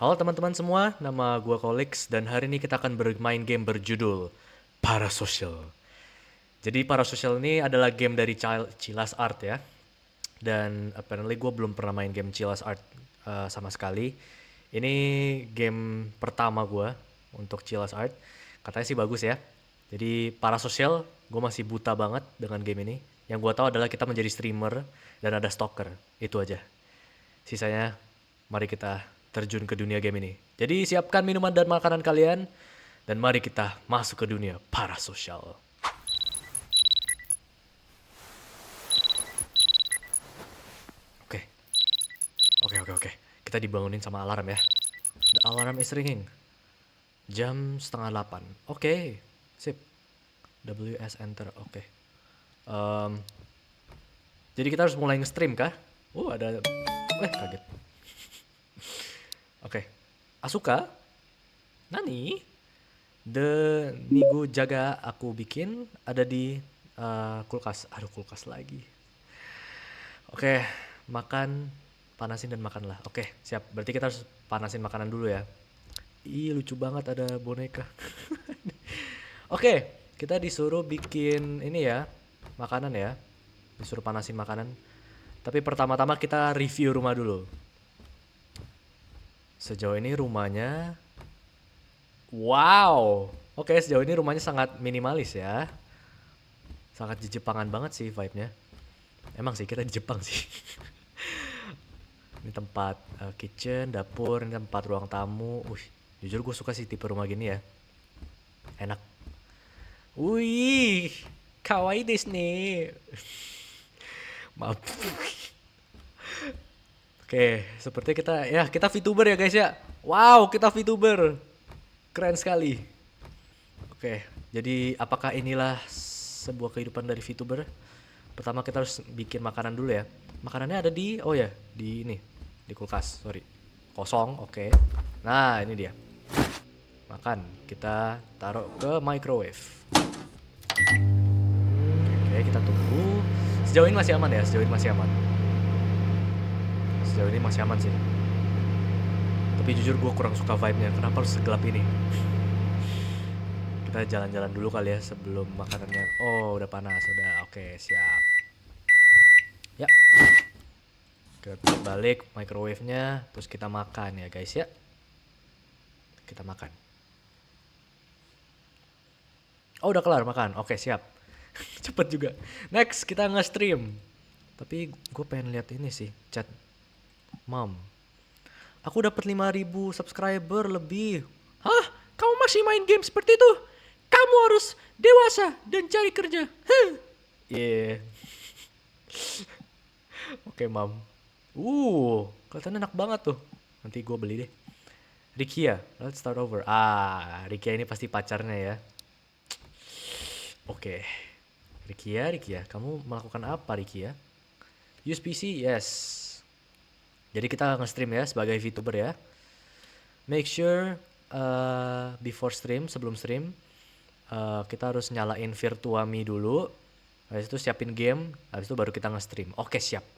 Halo teman-teman semua, nama gua Kolix dan hari ini kita akan bermain game berjudul Parasocial. Jadi Parasocial ini adalah game dari Chilas Art ya. Dan apparently gue belum pernah main game Chilas Art sama sekali. Ini game pertama gua untuk Chilas Art. Katanya sih bagus ya. Jadi Parasocial, gue masih buta banget dengan game ini. Yang gua tahu adalah kita menjadi streamer dan ada stalker. Itu aja. Sisanya, mari kita terjun ke dunia game ini. Jadi siapkan minuman dan makanan kalian, dan mari kita masuk ke dunia parasosial. Oke, oke. Kita dibangunin sama alarm ya. The alarm is ringing. Jam setengah 8. Oke, sip. WS enter, oke. Jadi kita harus mulai nge-stream kah? Ada... kaget. Oke. Asuka? Nani? The Nigo Jaga aku bikin ada di kulkas. Aduh, kulkas lagi. Oke, makan, panasin dan makan lah. Oke, siap. Berarti kita harus panasin makanan dulu ya. Ih, lucu banget ada boneka. Oke, kita disuruh bikin ini ya, makanan ya. Disuruh panasin makanan. Tapi pertama-tama kita review rumah dulu. Sejauh ini rumahnya... Wow. Oke, sejauh ini rumahnya sangat minimalis ya. Sangat Jepangan banget sih vibe-nya. Emang sih kita di Jepang sih. Ini tempat kitchen, dapur, ini tempat ruang tamu. Jujur gue suka sih tipe rumah gini ya. Enak. Wih, kawaii desu ne. Maaf. Oke, seperti kita VTuber ya guys ya. Wow, kita VTuber. Keren sekali. Oke, jadi apakah inilah sebuah kehidupan dari VTuber? Pertama kita harus bikin makanan dulu ya. Makanannya ada di, di kulkas, sorry. Kosong, oke. Nah, ini dia. Makan, kita taruh ke microwave. Oke, kita tunggu. Sejauh ini masih aman ya, sejauh ini masih aman sih. Tapi jujur gue kurang suka vibe-nya, kenapa harus segelap ini? Kita jalan-jalan dulu kali ya sebelum makanannya. Oh, udah panas, udah. Oke, siap. Ya. Kita balik microwave-nya, terus kita makan ya guys ya. Kita makan. Oh, udah kelar makan. Oke, siap. Cepet juga. Next, kita nge-stream. Tapi gue pengen lihat ini sih, chat. Mom. Aku dapat 5.000 subscriber lebih. Hah? Kamu masih main game seperti itu? Kamu harus dewasa dan cari kerja. Yeah. Oke, Mam. Kelihatan enak banget tuh. Nanti gue beli deh. Rikia, let's start over. Rikia ini pasti pacarnya ya. Oke. Rikia, kamu melakukan apa Rikia? Use PC, yes. Jadi kita nge-stream ya sebagai VTuber ya. Make sure before stream, sebelum stream, kita harus nyalain Virtuami dulu. Habis itu siapin game, habis itu baru kita nge-stream. Oke, siap.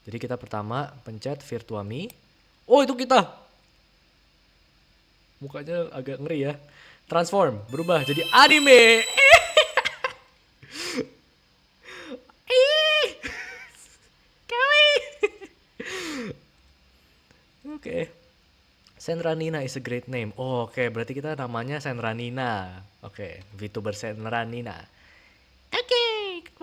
Jadi kita pertama pencet Virtuami. Oh, itu kita. Mukanya agak ngeri ya. Transform, berubah jadi anime. Oke. Senranina is a great name. Oke, berarti kita namanya Senranina. Oke, VTuber Senranina. Oke,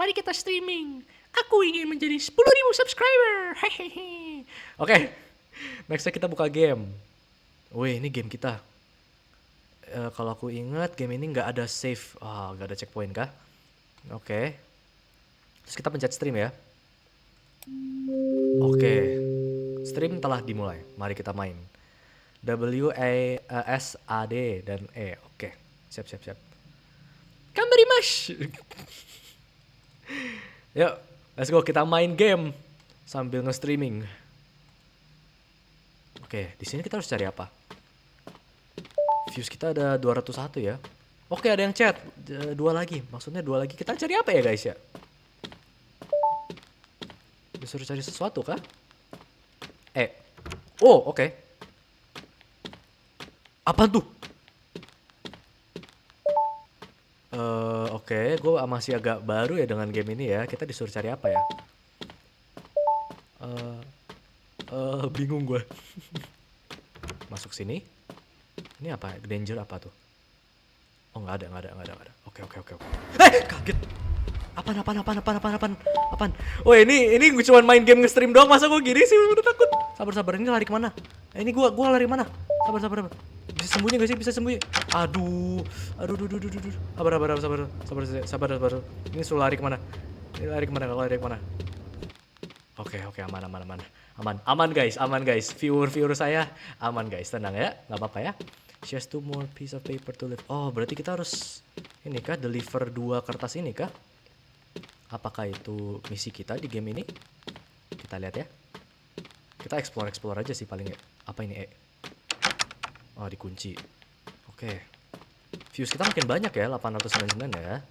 mari kita streaming. Aku ingin menjadi 10.000 subscriber. Hehehe. Oke, nextnya kita buka game. Wih, ini game kita. Kalau aku ingat game ini nggak ada save. Nggak ada checkpoint kah? Oke. Terus kita pencet stream ya. Oke. Stream telah dimulai. Mari kita main. WASAD dan E. Oke. Siap. Kamarimash. Yuk, let's go. Kita main game sambil nge-streaming. Oke, di sini kita harus cari apa? Views kita ada 201 ya. Oke, ada yang chat. 2 lagi. Maksudnya 2 lagi. Kita cari apa ya guys ya? Disuruh cari sesuatu kah? Oke. Apa tuh? Oke, gue masih agak baru ya dengan game ini ya. Kita disuruh cari apa ya? Bingung gue. Masuk sini. Ini apa? Danger apa tuh? Oh nggak ada. Oke. Kaget. Apaan? Oh ini gue cuma main game nge-stream doang. Masa gue gini sih? Udah takut. Sabar. Ini lari kemana? Ini gue lari mana? Sabar. Bisa sembunyi gak sih? Bisa sembunyi. Aduh. Sabar. Ini suruh lari kemana? Kalau lari kemana? Oke, aman guys. Viewer saya aman guys, tenang ya, nggak apa-apa ya. She has 2 more piece of paper to live. Oh, berarti kita harus ini kah, deliver 2 kertas ini kah? Apakah itu misi kita di game ini? Kita lihat ya. Kita explore aja sih paling ya. Apa ini? Oh, dikunci. Oke. Views kita makin banyak ya, 899 ya.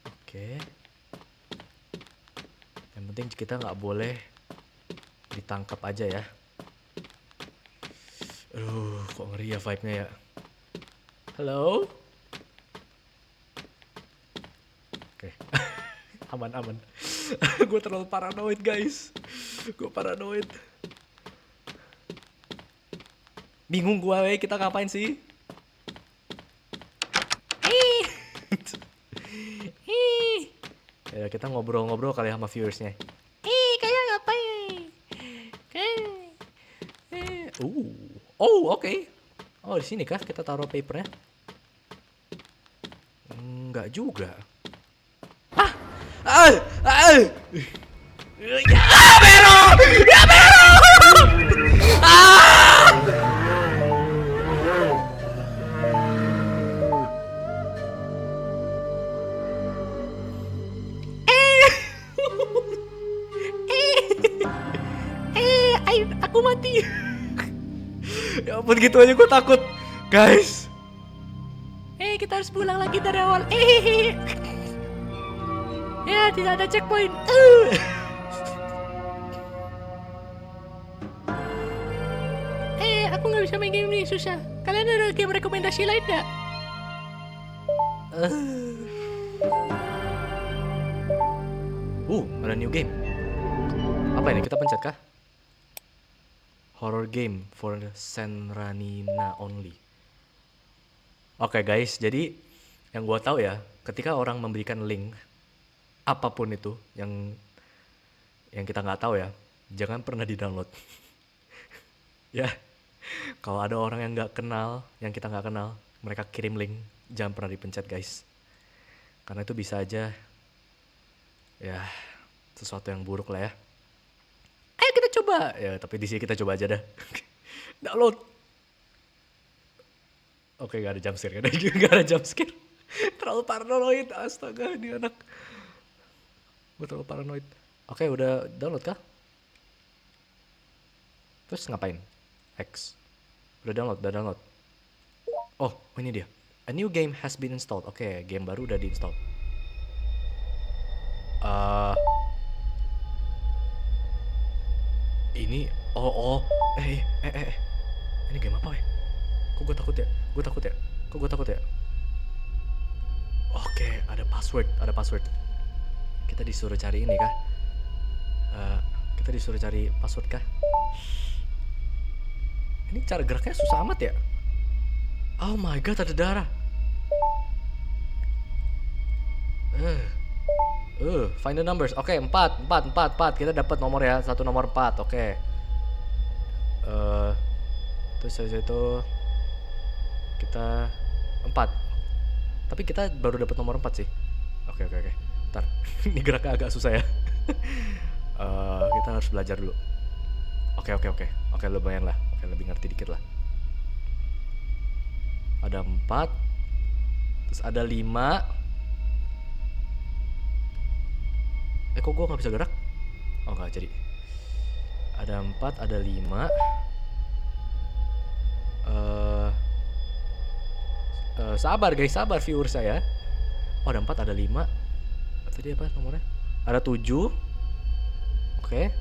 Oke. Yang penting kita nggak boleh ditangkap aja ya. Aduh, kok ngeri ya vibe-nya ya. Halo? Oke. Aman. Gue terlalu paranoid guys. Gue paranoid. Bingung gue, kita ngapain sih? Ya, kita ngobrol-ngobrol kali sama viewersnya. Kayak ngapain? Oh, oke. Oh, di sini kah kita taruh papernya? Enggak juga. Ya, Bero! Aku mati. Ya ampun, gitu aja gue takut. Guys. Kita harus pulang lagi dari awal. Ya, tidak ada checkpoint. Aku nggak bisa main game ini, susah. Kalian ada game rekomendasi lain nggak? Ada new game. Apa ini? Kita pencet kah? Horror game for Senranina only. Oke guys, jadi yang gue tahu ya, ketika orang memberikan link apapun itu yang kita nggak tahu ya, jangan pernah di-download. Ya, kalau ada orang yang nggak kenal, yang kita nggak kenal, mereka kirim link, jangan pernah dipencet guys, karena itu bisa aja ya sesuatu yang buruk lah ya. Ayo kita coba ya, tapi di sini kita coba aja dah. Download. Oke, gak ada jumpscare, gak ada jumpscare. Terlalu paranoid, astaga ini anak. Gue terlalu paranoid. Oke, udah download kah? Terus ngapain? X. Udah download. Oh, ini dia. A new game has been installed. Oke, game baru udah diinstal. Ini ini game apa ya? Kok gue takut ya? Kok gue takut ya? Oke, ada password. Kita disuruh cari ini kah? Kita disuruh cari password kah? Ini cara geraknya susah amat ya? Oh my god, ada darah. Find the numbers. Oke, 4. Kita dapat nomor ya, satu nomor 4. Oke. Terus dari situ kita 4. Tapi kita baru dapat nomor 4 sih. Oke. Ntar, ini geraknya agak susah ya. Kita harus belajar dulu. Oke, lumayan lah. Oke, lebih ngerti dikit lah. Ada 4. Terus ada 5. Kok gue gak bisa gerak? Oh gak jadi. Ada 4, ada 5. Sabar guys, sabar viewer saya. Oh ada 4, ada 5. Tadi apa nomornya? Ada 7. Oke.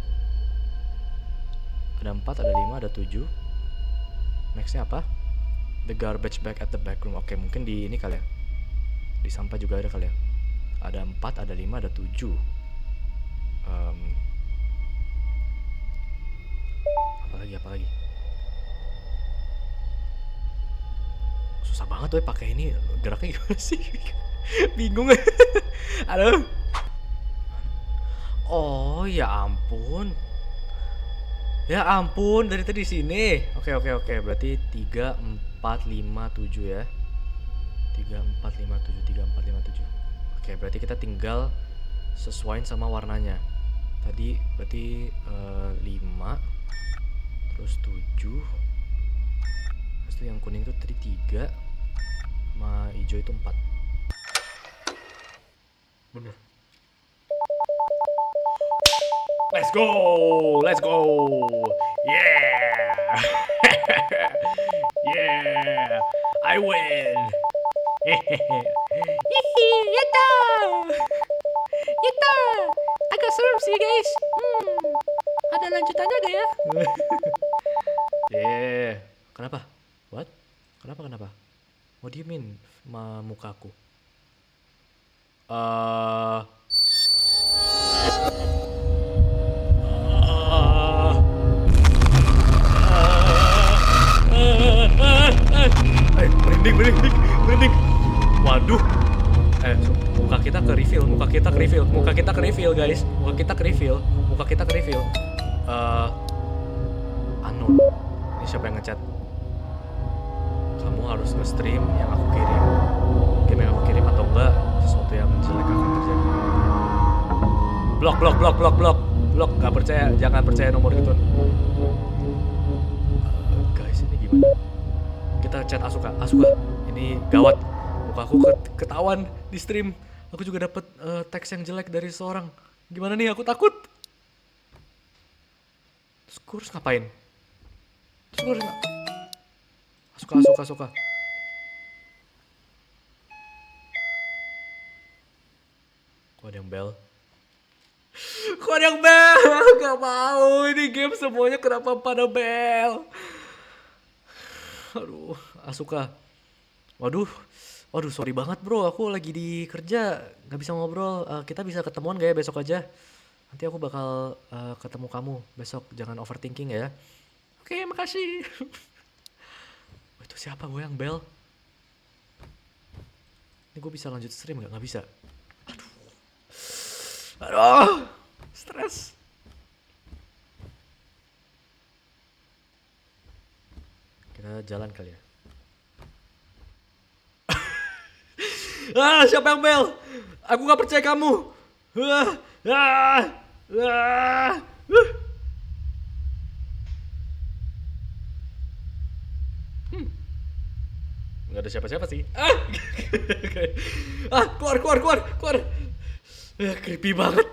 Ada 4, ada 5, ada 7. Nextnya apa? The garbage bag at the back room. Oke, mungkin di ini kali ya. Di sampah juga ada kali ya. Ada 4, ada 5, ada 7. Apa lagi? Susah banget tuh pakai ini, geraknya gimana sih? Bingung. Aduh. Oh, ya ampun. Ya ampun, dari tadi sini. Oke. Berarti 3, 4, 5, 7 ya. 3, 4, 5, 7, 3, 4, 5, 7. Oke, berarti kita tinggal sesuaiin sama warnanya. Tadi berarti 5, terus 7. Terus yang kuning itu tadi 3, sama hijau itu 4. Bener. Let's go. Yeah. Yeah. I win. Yatta. Agak serem sih guys. Ada lanjutannya gak ya? Yeah. Kenapa? What? Kenapa? What do you mean mukaku? Merinding. Waduh. Muka kita ke reveal guys. Muka kita ke reveal. Unknown. Ini siapa yang ngechat? Kamu harus nge-stream yang aku kirim. Game yang aku kirim atau enggak sesuatu yang jelek akan terjadi. Blok. Gak percaya, jangan percaya nomor gitu. Guys, ini gimana? Kita chat Asuka. Ini gawat. Mukaku ketahuan di stream. Aku juga dapat teks yang jelek dari seseorang. Gimana nih? Aku takut. Terus gue harus ngapain? Asuka. Kok ada yang bel? Gak mau. Ini game semuanya kenapa pada bel? Aduh, Asuka. Waduh, sorry banget bro. Aku lagi di kerja, gak bisa ngobrol. Kita bisa ketemuan gak ya besok aja? Nanti aku bakal ketemu kamu besok. Jangan overthinking ya. Oke, makasih. Itu siapa gue yang bel? Ini gue bisa lanjut stream gak? Gak bisa. Aduh, stres. Kita jalan kali ya. Siapa yang bel? Aku gak percaya kamu. Gak ada siapa-siapa sih. Keluar. Creepy banget.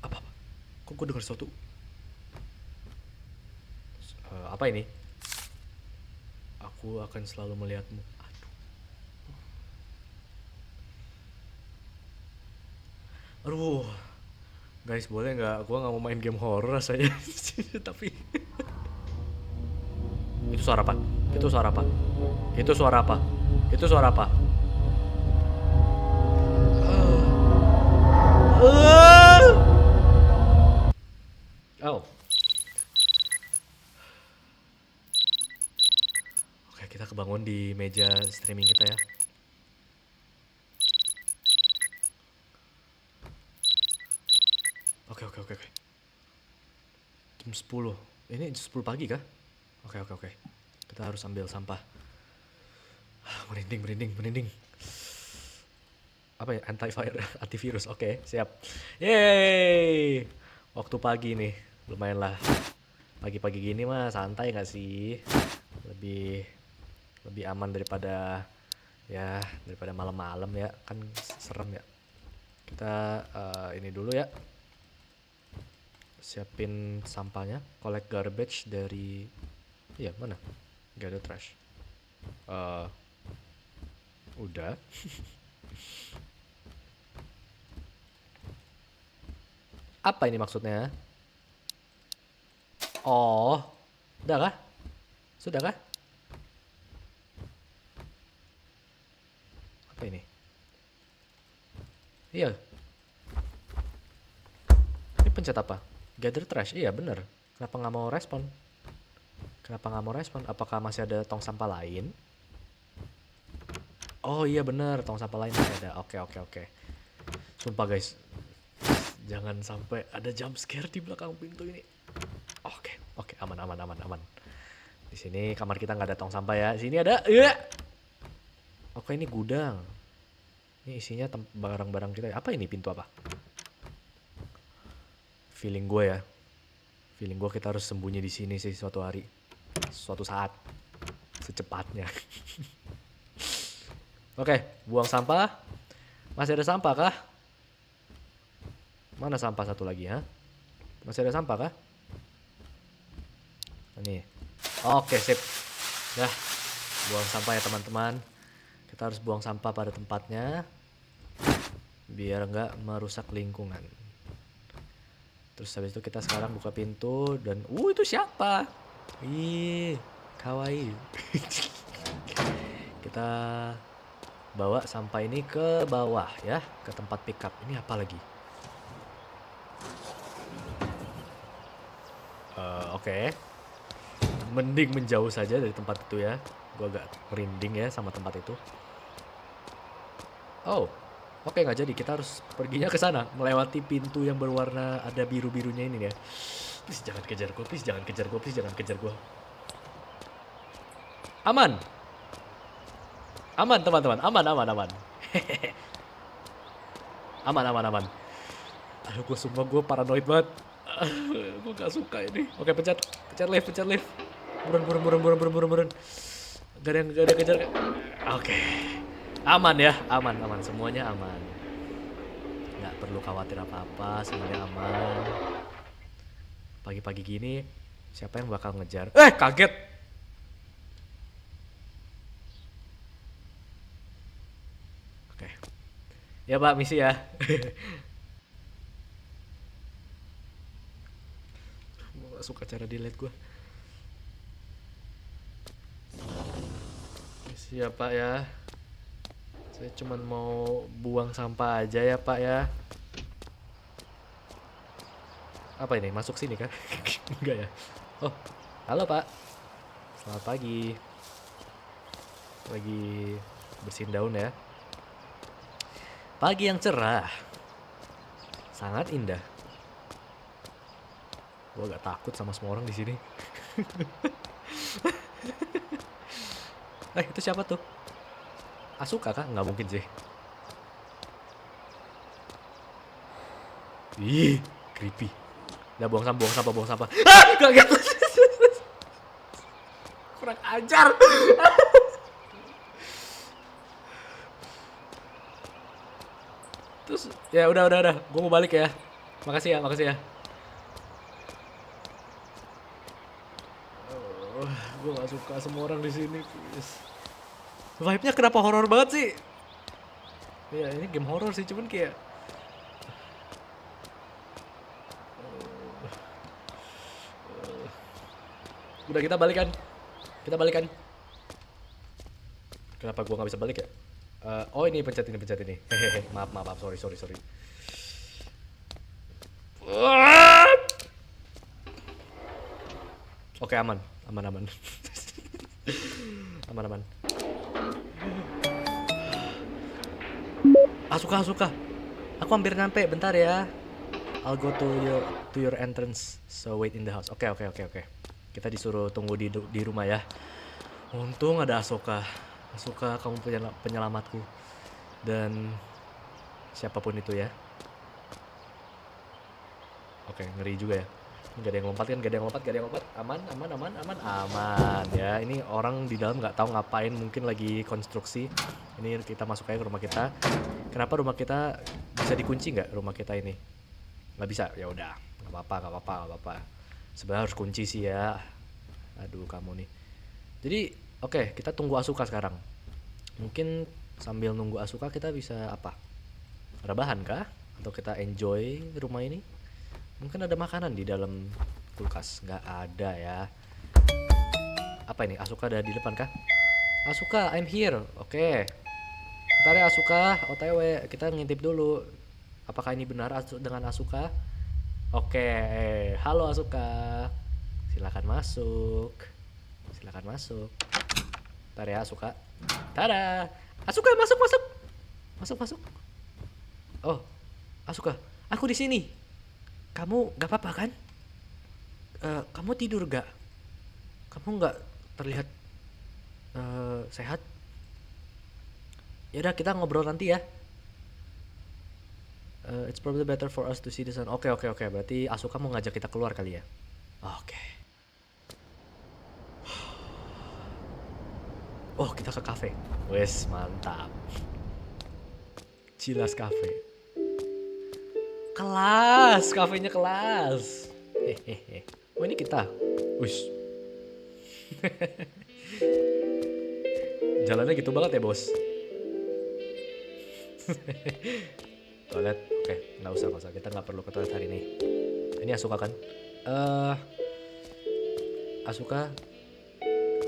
Apa? Kok gue dengar sesuatu? Apa ini? Aku akan selalu melihatmu. Aduh. Guys, boleh nggak? Gue nggak mau main game horror rasanya. Tapi itu suara apa? Oh. Oke, kita kebangun di meja streaming kita ya. Oke. Jam 10. Ini jam 10 pagi kah? Oke. Kita harus ambil sampah. Merinding. Apa ya? Antivirus. Oke, siap. Yeay. Waktu pagi nih. Lumayan lah. Pagi-pagi gini mah santai gak sih? Lebih aman daripada malam-malam ya. Kan serem ya. Kita ini dulu ya. Siapin sampahnya. Collect garbage dari... Iya, mana? Gather trash. Udah. Apa ini maksudnya? Oh, Udah kah? Sudah kah? Apa ini? Iya. Ini pencet apa? Gather trash. Iya bener. Kenapa nggak mau respon? Kenapa nggak mau respon? Apakah masih ada tong sampah lain? Oh iya bener, tong sampah lain masih ada. Oke oke oke. Sumpah guys, jangan sampai ada jump scare di belakang pintu ini. Oke oke, aman aman aman aman. Di sini kamar kita nggak ada tong sampah ya. Di sini ada. Oke ini gudang. Ini isinya barang-barang kita. Apa ini, pintu apa? Feeling gue ya. Feeling gue kita harus sembunyi di sini sih suatu hari. Suatu saat. Secepatnya. Oke, buang sampah. Masih ada sampah kah? Mana sampah satu lagi ya? Masih ada sampah kah? Ini. Oke, sip. Dah. Buang sampah ya teman-teman. Kita harus buang sampah pada tempatnya. Biar nggak merusak lingkungan. Terus habis itu kita sekarang buka pintu dan itu siapa? Ih, kawaii. Kita bawa sampah ini ke bawah ya, ke tempat pickup. Ini apa lagi? Oke. Mending menjauh saja dari tempat itu ya. Gua agak merinding ya sama tempat itu. Oh, oke nggak jadi. Kita harus perginya ke sana, melewati pintu yang berwarna ada biru-birunya ini ya. Please jangan kejar gue, please jangan kejar gue, please jangan kejar gue. Aman. Aman teman-teman, aman aman aman. Aman aman aman. Aduh, gue sumpah gue paranoid banget. Gue gak suka ini. Oke, pencet lift, pencet lift. Buruan. Gak ada kejar. Oke. Aman ya, aman, semuanya aman. Nggak perlu khawatir apa-apa, semuanya aman. Pagi-pagi gini, siapa yang bakal ngejar? Kaget. Oke. Ya Pak, misi ya. Gue gak suka cara delete gue. Misi ya Pak ya. Saya cuman mau buang sampah aja ya Pak ya. Apa ini? Masuk sini kan? Enggak ya? Oh, halo Pak. Selamat pagi. Lagi bersihin daun ya. Pagi yang cerah. Sangat indah. Gue agak takut sama semua orang di sini. Itu siapa tuh? Asuka kah? Nggak mungkin sih. Ih, creepy. Udah buang sampah. Kaget. Kurang ajar. Terus ya udah. Gue mau balik ya. Makasih ya. Gue nggak suka semua orang di sini. Vibe-nya kenapa horor banget sih? Ya ini game horor sih, cuman kayak udah kita balikan. Kenapa gua nggak bisa balik ya? Oh ini pencet ini. Hehehe, maaf, sorry. Oke, aman. Aman. Suka. Aku hampir nyampe, bentar ya. I'll go to your entrance. So wait in the house. Oke. Kita disuruh tunggu di rumah ya. Untung ada Asoka, kamu penyelamatku. Dan siapapun itu ya. Oke, ngeri juga ya. Gak ada yang lompat. Aman ya. Ini orang di dalam nggak tahu ngapain, mungkin lagi konstruksi. Ini kita masuk aja ke rumah kita. Kenapa rumah kita bisa dikunci nggak, rumah kita ini? Nggak bisa, ya udah, nggak apa-apa. Sebenarnya harus kunci sih ya. Aduh kamu nih. Jadi oke, kita tunggu Asuka sekarang. Mungkin sambil nunggu Asuka kita bisa apa? Rebahan kah? Atau kita enjoy rumah ini? Mungkin ada makanan di dalam kulkas. Nggak ada ya. Apa ini? Asuka ada di depan kah? Asuka, I'm here. Oke. Bentar ya Asuka, OTW. Kita ngintip dulu. Apakah ini benar dengan Asuka? Oke, halo Asuka. Silakan masuk. Silakan masuk. Bentar ya Asuka. Tada. Asuka masuk masuk. Masuk masuk. Oh, Asuka, aku di sini. Kamu gak apa-apa kan? Kamu tidur gak? Kamu gak terlihat sehat? Yaudah kita ngobrol nanti ya. It's probably better for us to see the sun. Oke. Berarti Asuka mau ngajak kita keluar kali ya. Oke. Oh, kita ke kafe. Wes, mantap. Cilas Cafe. Kelas, kafenya kelas. Hehehe. Oh, ini kita. Wish. Jalannya gitu banget ya, Bos. Toilet, oke, nggak usah. Kita nggak perlu ke toilet hari ini. Ini Asuka kan? Asuka,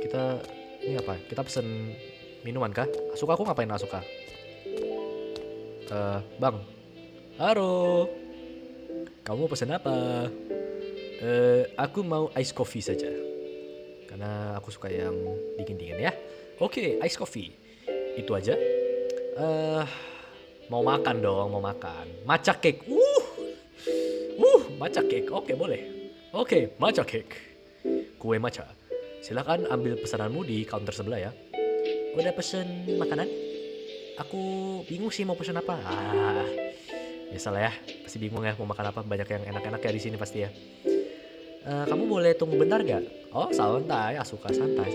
kita ini apa? Kita pesen minuman kah? Asuka, aku ngapain Asuka? Bang. Halo. Kamu pesen apa? Aku mau ice coffee saja. Karena aku suka yang dingin-dingin ya. Oke, ice coffee. Itu aja. Mau makan dong, mau makan. Matcha cake. Matcha cake. Oke, boleh. Oke, matcha cake. Kue matcha. Silakan ambil pesananmu di counter sebelah ya. Udah pesen makanan? Aku bingung sih mau pesen apa. Biasalah ya. Pasti bingung ya mau makan apa. Banyak yang enak-enak ya di sini pasti ya. Kamu boleh tunggu bentar gak? Oh, santai. Asuka santai.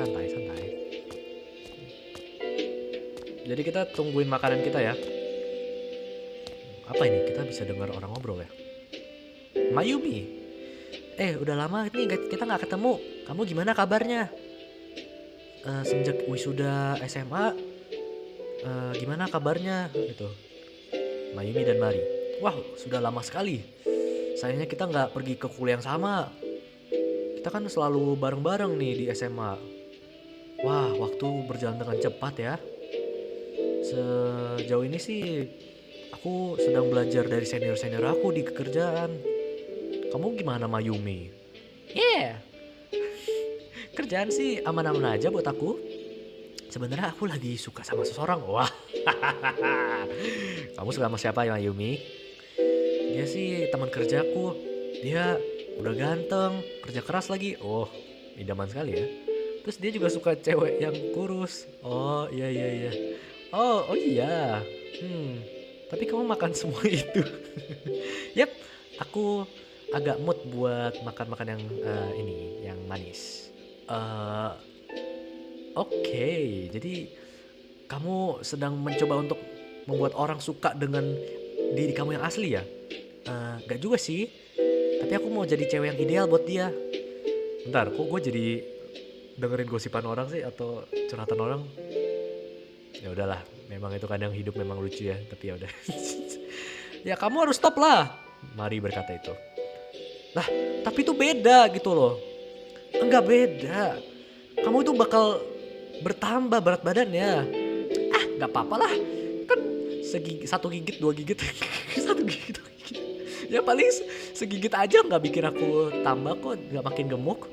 Jadi kita tungguin makanan kita ya. Apa ini? Kita bisa dengar orang ngobrol ya. Mayumi. Udah lama nih kita nggak ketemu. Kamu gimana kabarnya? Semenjak wisuda SMA, gimana kabarnya? Gitu. Mayumi dan Mari. Wah, sudah lama sekali. Sayangnya kita nggak pergi ke kuliah yang sama. Kita kan selalu bareng-bareng nih di SMA. Wah, waktu berjalan dengan cepat ya. Sejauh ini sih aku sedang belajar dari senior-senior aku di kerjaan. Kamu gimana Mayumi? Kerjaan sih aman-aman aja buat aku. Sebenarnya aku lagi suka sama seseorang. Wah. Kamu suka sama siapa ya Mayumi? Dia sih teman kerjaku. Dia udah ganteng, kerja keras lagi. Oh, idaman sekali ya. Terus dia juga suka cewek yang kurus. Oh, iya. Oh iya. Tapi kamu makan semua itu. Yap, aku agak mood buat makan yang ini, yang manis. Oke, jadi kamu sedang mencoba untuk membuat orang suka dengan diri kamu yang asli ya? Gak juga sih. Tapi aku mau jadi cewek yang ideal buat dia. Bentar, kok gue jadi dengerin gosipan orang sih atau curhatan orang? Ya udahlah, memang itu kadang hidup memang lucu ya, tapi ya udah. Ya kamu harus stop lah. Mari berkata itu. Lah, tapi itu beda gitu loh. Enggak beda. Kamu itu bakal bertambah berat badannya. Gak apa-apa lah. Kan satu gigit, 2 gigit. Satu gigit, 2 gigit. Ya paling segigit aja gak bikin aku tambah kok. Gak makin gemuk.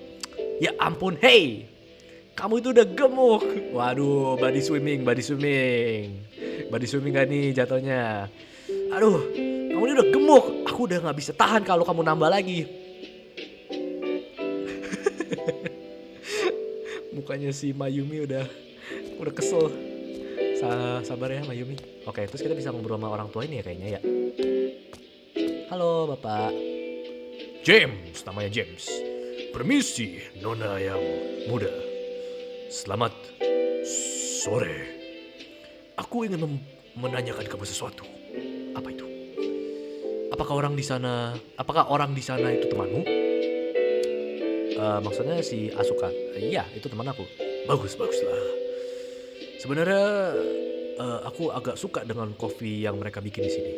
Ya ampun, hey. Kamu itu udah gemuk. Waduh, body swimming gak nih jatuhnya. Aduh, kamu ini udah gemuk. Aku udah gak bisa tahan kalau kamu nambah lagi. Mukanya si Mayumi udah kesel. Sabar ya Mayumi. Oke, terus kita bisa ngobrol sama orang tua ini ya kayaknya ya. Halo Bapak. James, namanya James. Permisi, Nona yang muda. Selamat sore. Aku ingin menanyakan kamu sesuatu. Apa itu? Apakah orang di sana itu temanmu? Maksudnya si Asuka. Iya, itu teman aku. Baguslah. Sebenarnya aku agak suka dengan kopi yang mereka bikin di sini.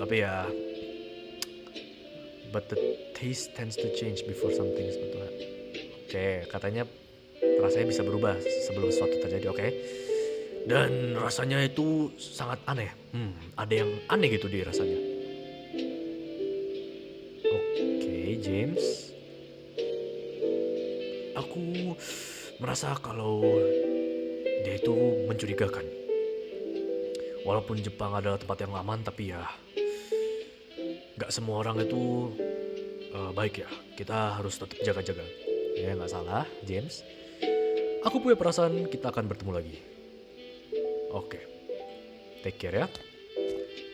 Tapi ya, but the taste tends to change before something is betul. Oke, katanya rasanya bisa berubah sebelum sesuatu terjadi, oke. Dan rasanya itu sangat aneh. Ada yang aneh gitu di rasanya. Oke, James. Aku merasa kalau dia itu mencurigakan. Walaupun Jepang adalah tempat yang aman, tapi ya nggak semua orang itu baik ya. Kita harus tetap jaga-jaga. Ya nggak salah, James. Aku punya perasaan kita akan bertemu lagi. Oke, take care ya.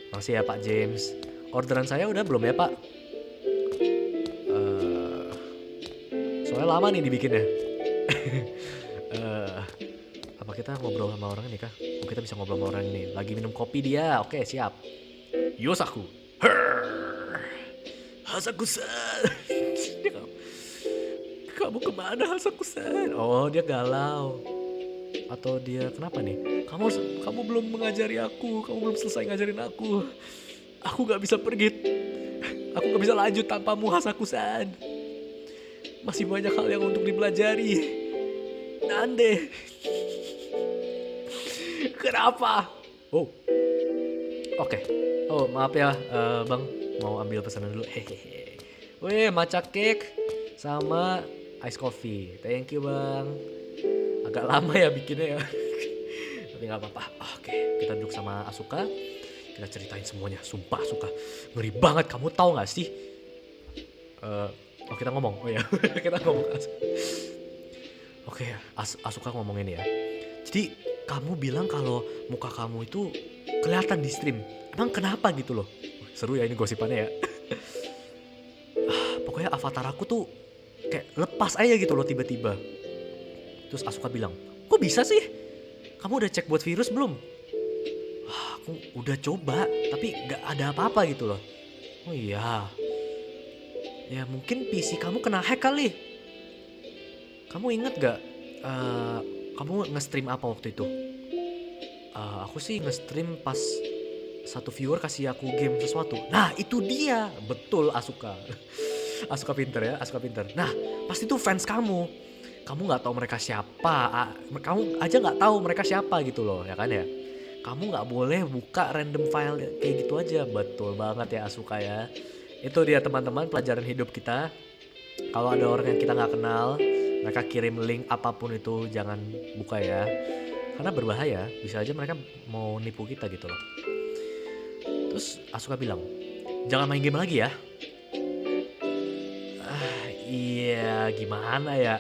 Makasih ya Pak James. Orderan saya udah belum ya Pak? Soalnya lama nih dibikinnya. Eh, Apa kita ngobrol sama orang ini kah? Oh, kita bisa ngobrol sama orang ini. Lagi minum kopi dia. Oke, siap. Yosaku. Hasaku-san. Kamu kemana Hasaku-san? Oh, dia galau. Atau dia kenapa nih? Kamu belum mengajari aku. Kamu belum selesai ngajarin aku. Aku gak bisa pergi. Aku gak bisa lanjut tanpamu Hasaku-san. Masih banyak hal yang untuk dipelajari. Nande. Kenapa? Oh, oke. Oh, maaf ya, Bang. Mau ambil pesanan dulu. Hehehe. Wih, matcha cake sama ice coffee. Thank you, Bang. Agak lama ya bikinnya ya. Tapi nggak apa-apa. Oke, kita duduk sama Asuka. Kita ceritain semuanya. Sumpah, Asuka. Ngeri banget. Kamu tahu nggak sih? Kita ngomong. Oh ya, kita ngomong. Oke, Asuka ngomong ini ya. Jadi kamu bilang kalau muka kamu itu kelihatan di stream. Emang kenapa gitu loh? Seru ya ini gosipannya ya. Pokoknya avatar aku tuh kayak lepas aja gitu loh tiba-tiba. Terus Asuka bilang, kok bisa sih? Kamu udah cek buat virus belum? Aku udah coba, tapi gak ada apa-apa gitu loh. Oh iya. Ya mungkin PC kamu kena hack kali. Kamu inget gak? Kamu nge-stream apa waktu itu? Aku sih nge-stream pas satu viewer kasih aku game sesuatu. Nah itu dia. Betul Asuka. Asuka pinter ya, Asuka pinter. Nah pasti tuh fans kamu. Kamu gak tahu mereka siapa. Kamu aja gak tahu mereka siapa gitu loh, ya kan ya. Kamu gak boleh buka random file kayak gitu aja. Betul banget ya Asuka ya. Itu dia teman-teman pelajaran hidup kita. Kalau ada orang yang kita gak kenal, mereka kirim link apapun itu jangan buka ya. Karena berbahaya, bisa aja mereka mau nipu kita gitu loh. Terus Asuka bilang, jangan main game lagi ya. Iya gimana ya.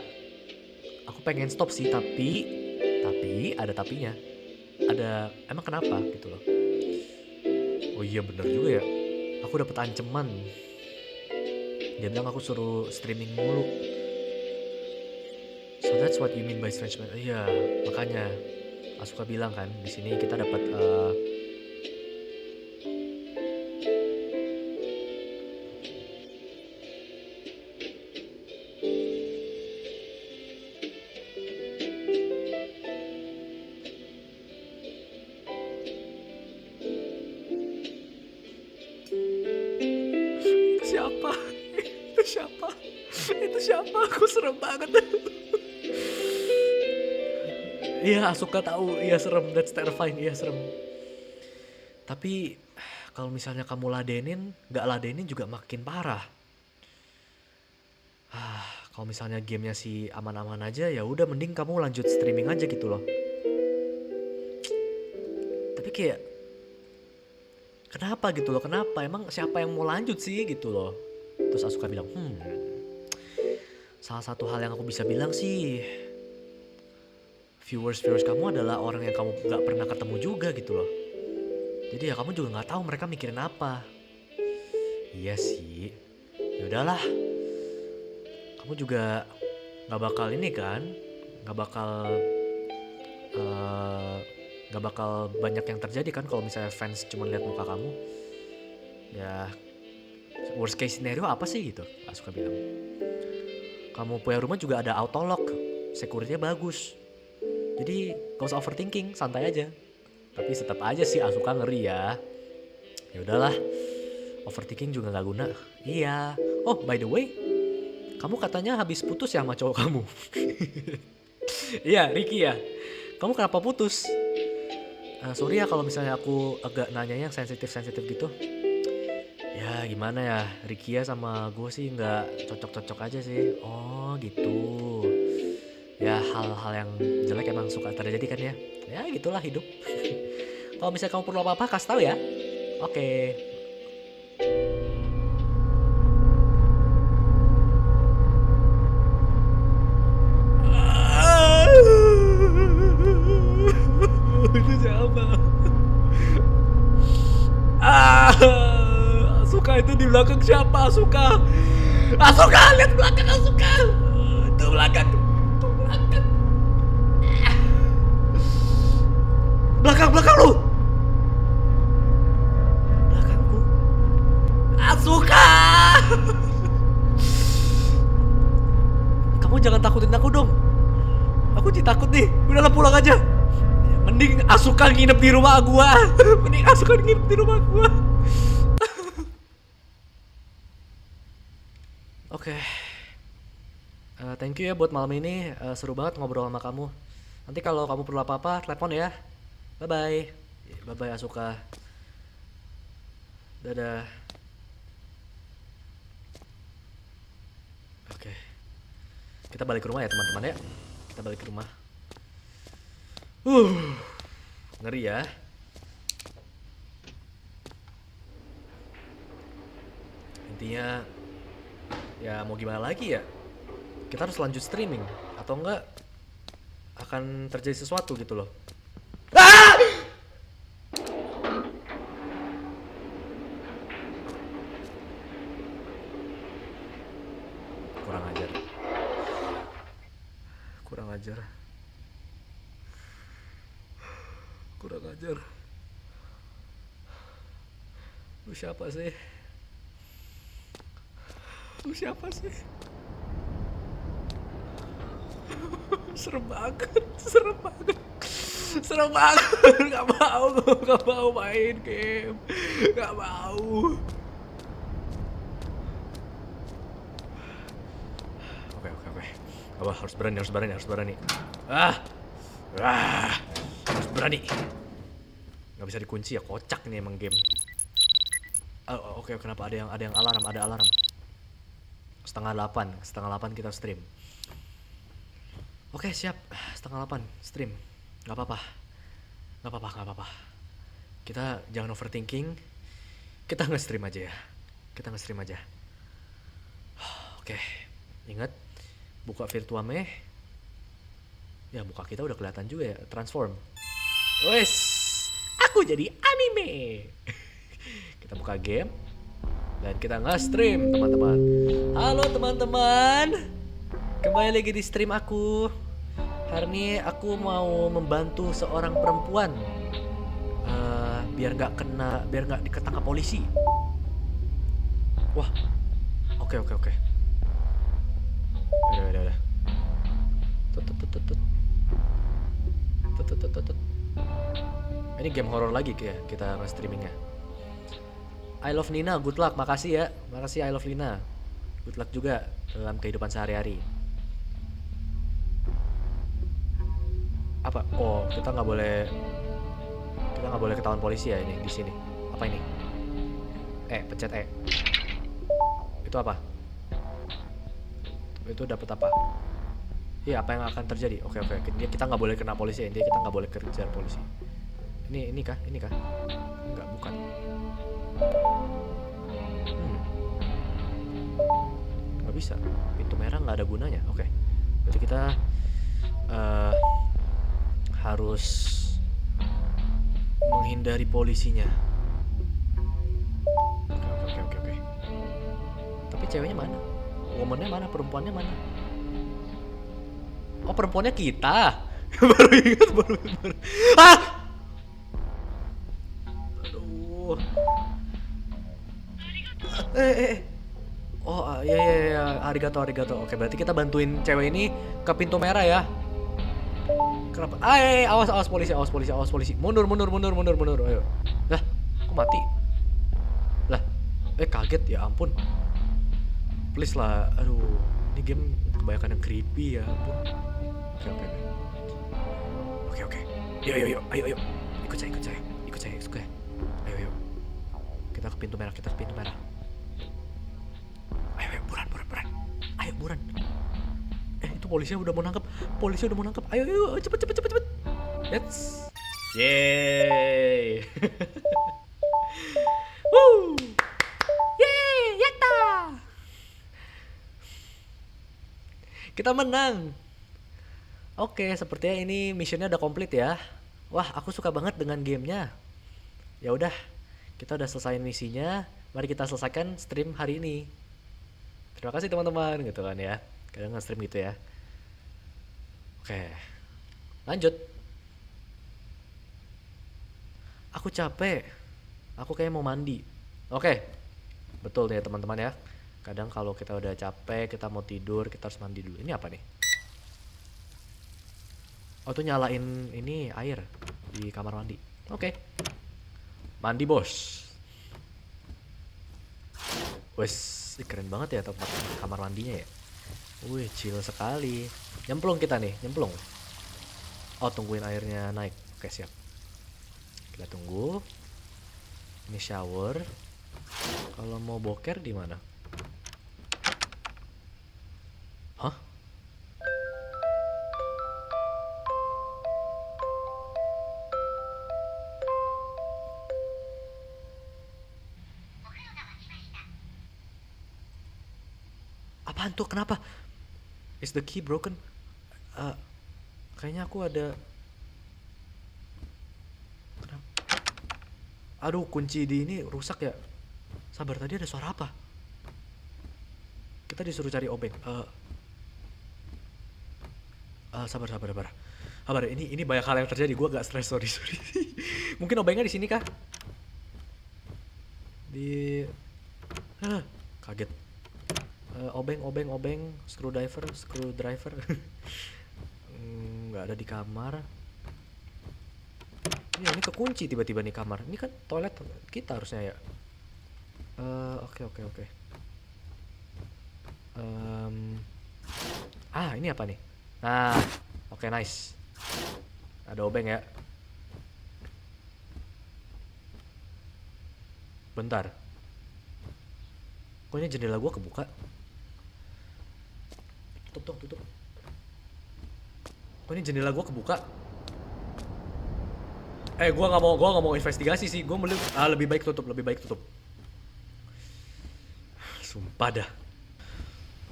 Aku pengen stop sih tapi ada tapinya. Emang kenapa gitu loh. Oh iya bener juga ya. Aku dapet ancaman. Dia bilang aku suruh streaming mulu. So that's what you mean by strange man. Iya, makanya Asuka bilang kan di sini kita dapat siapa? Itu siapa? Itu siapa? Aku serem banget. Iya, Asuka tahu. Iya serem, that's terrifying. Iya serem. Tapi kalau misalnya kamu ladenin, nggak ladenin juga makin parah. Kalau misalnya gamenya sih aman-aman aja, ya udah mending kamu lanjut streaming aja gitu loh. Tapi kayak kenapa gitu loh? Kenapa? Emang siapa yang mau lanjut sih gitu loh? Terus Asuka bilang, salah satu hal yang aku bisa bilang sih, viewers kamu adalah orang yang kamu gak pernah ketemu juga gitu loh. Jadi ya kamu juga gak tahu mereka mikirin apa. Iya sih. Ya udahlah. Kamu juga gak bakal ini kan? Gak bakal banyak yang terjadi kan kalau misalnya fans cuma lihat muka kamu. Ya worst case scenario apa sih gitu? Asuka bilang. Kamu punya rumah juga ada auto lock. Security-nya bagus. Jadi gak usah overthinking, santai aja. Tapi tetap aja sih Asuka ngeri ya. Ya udahlah, overthinking juga nggak guna. Iya. Oh by the way, Kamu katanya habis putus ya sama cowok kamu? Iya, Ricky ya. Kamu kenapa putus? Sorry ya kalau misalnya aku agak nanyanya yang sensitif-sensitif gitu. Ya gimana ya, Ricky ya sama gue sih nggak cocok-cocok aja sih. Oh gitu. Ya hal-hal yang jelek emang suka terjadi kan ya. Ya gitulah hidup. Kalau misalnya kamu perlu apa-apa, kasih tahu ya. Oke. Itu siapa? Asuka itu di belakang siapa? Asuka. Asuka, lihat belakang Asuka. Itu belakang. Itu belakang. Belakang lu. Belakangku. Asuka. Kamu jangan takutin aku dong. Aku jadi takut nih. Udahlah pulang aja. Mending Asuka nginep di rumah gua. Mending Asuka nginep di rumah gua. Oke. Thank you ya buat malam ini. Seru banget ngobrol sama kamu. Nanti kalau kamu perlu apa-apa, telepon ya. Bye bye. Bye bye Asuka. Dadah. Oke. Kita balik ke rumah ya teman-teman ya. Kita balik ke rumah. Ngeri ya. Intinya ya mau gimana lagi ya, kita harus lanjut streaming atau enggak akan terjadi sesuatu gitu loh. Kurang ajar, kurang ajar, kurang ajar. Lu siapa sih? Lu siapa sih? Serem banget, serem banget, serem banget. Gak mau main game, gak mau. Oke. Apa harus berani. Harus berani. Gak bisa dikunci ya, kocak nih emang game. Oke, kenapa ada yang alarm? Ada alarm. Setengah 8 kita stream. Oke, siap. Setengah 8 stream. Gak apa-apa. Kita jangan overthinking. Kita nge-stream aja ya. Oke. Ingat, buka Virtuame. Ya, muka kita udah kelihatan juga ya. Transform. Wes, aku jadi anime. Kita buka game dan kita nge-stream, teman-teman. Halo teman-teman, kembali lagi di stream aku. Hari ini aku mau membantu seorang perempuan biar nggak ketangkap polisi. Wah, oke. Udah. Tut. Ini game horror lagi kayak kita nge-streamingnya. I love Nina, good luck, makasih ya. Makasih I love Nina. Good luck juga dalam kehidupan sehari-hari. Apa? Oh, kita nggak boleh ketahuan polisi ya ini di sini. Apa ini? Pencet E. Itu apa? Itu dapat apa? Iya, apa yang akan terjadi? Oke. Kita nggak boleh kena polisi ya. Intinya kita nggak boleh kejar polisi. Ini kah? Enggak, bukan. Nggak bisa. Pintu merah nggak ada gunanya. Oke. Berarti kita harus menghindari polisinya. Oke. Tapi ceweknya mana? Womannya mana? Perempuannya mana? Oh, perempuannya kita. Baru ingat. Ah! Aduh. Oh, ya. Arigato. Oke, berarti kita bantuin cewek ini ke pintu merah ya. Kenapa? Awas polisi. Mundur. Ayo. Lah, kok mati? Lah, kaget ya ampun. Please lah, aduh. Ini game kebanyakan yang creepy ya ampun. Oke oke oke. Oke oke. Yuk yuk yuk. Ayo ayo. Ikut saya ikut saya. Ikut saya suka. Ayo ayo. Kita ke pintu merah, kita ke pintu merah. Ayo ayo buran buran buran. Ayo buran. Itu polisinya udah mau nangkep. Polisi udah mau nangkep. Ayo ayo cepet cepet cepet cepet. Let's. Yeay. Woo. Yeay, yatta. Kita menang. Oke, sepertinya ini missionnya udah komplit ya. Wah, aku suka banget dengan gamenya. Ya udah, kita udah selesaiin misinya. Mari kita selesaikan stream hari ini. Terima kasih teman-teman, gitu kan ya. Kadang nge-stream gitu ya. Oke, lanjut. Aku capek. Aku kayak mau mandi. Oke, betul deh teman-teman ya. Kadang kalau kita udah capek, kita mau tidur, kita harus mandi dulu. Ini apa nih? Oh, tuh nyalain ini air di kamar mandi. Oke. Mandi, bos. Wes, keren banget ya tempat kamar mandinya ya. Wih, chill sekali. Nyemplung kita nih, nyemplung. Oh, tungguin airnya naik. Oke, siap. Kita tunggu. Ini shower. Kalau mau boker di mana? Hah? Apaan tuh? Kenapa? Is the key broken? Eh, kayaknya aku ada. Kenapa? Aduh, kunci di ini rusak ya. Sabar, tadi ada suara apa? Kita disuruh cari obeng. Sabar, sabar, sabar. Sabar, ini banyak hal yang terjadi. Gua gak stres, sorry, sorry. Mungkin obengnya di sini kah? Di. Kaget. Obeng, screwdriver. Nggak ada di kamar. Ini kekunci tiba-tiba nih kamar. Ini kan toilet kita harusnya ya. Oke. Ini apa nih? Nah, oke, nice. Ada obeng ya. Bentar. Kok ini jendela gua kebuka? Tutup. Kok ini jendela gua kebuka? Gua nggak mau investigasi sih. Gua lebih baik tutup. Sumpah dah.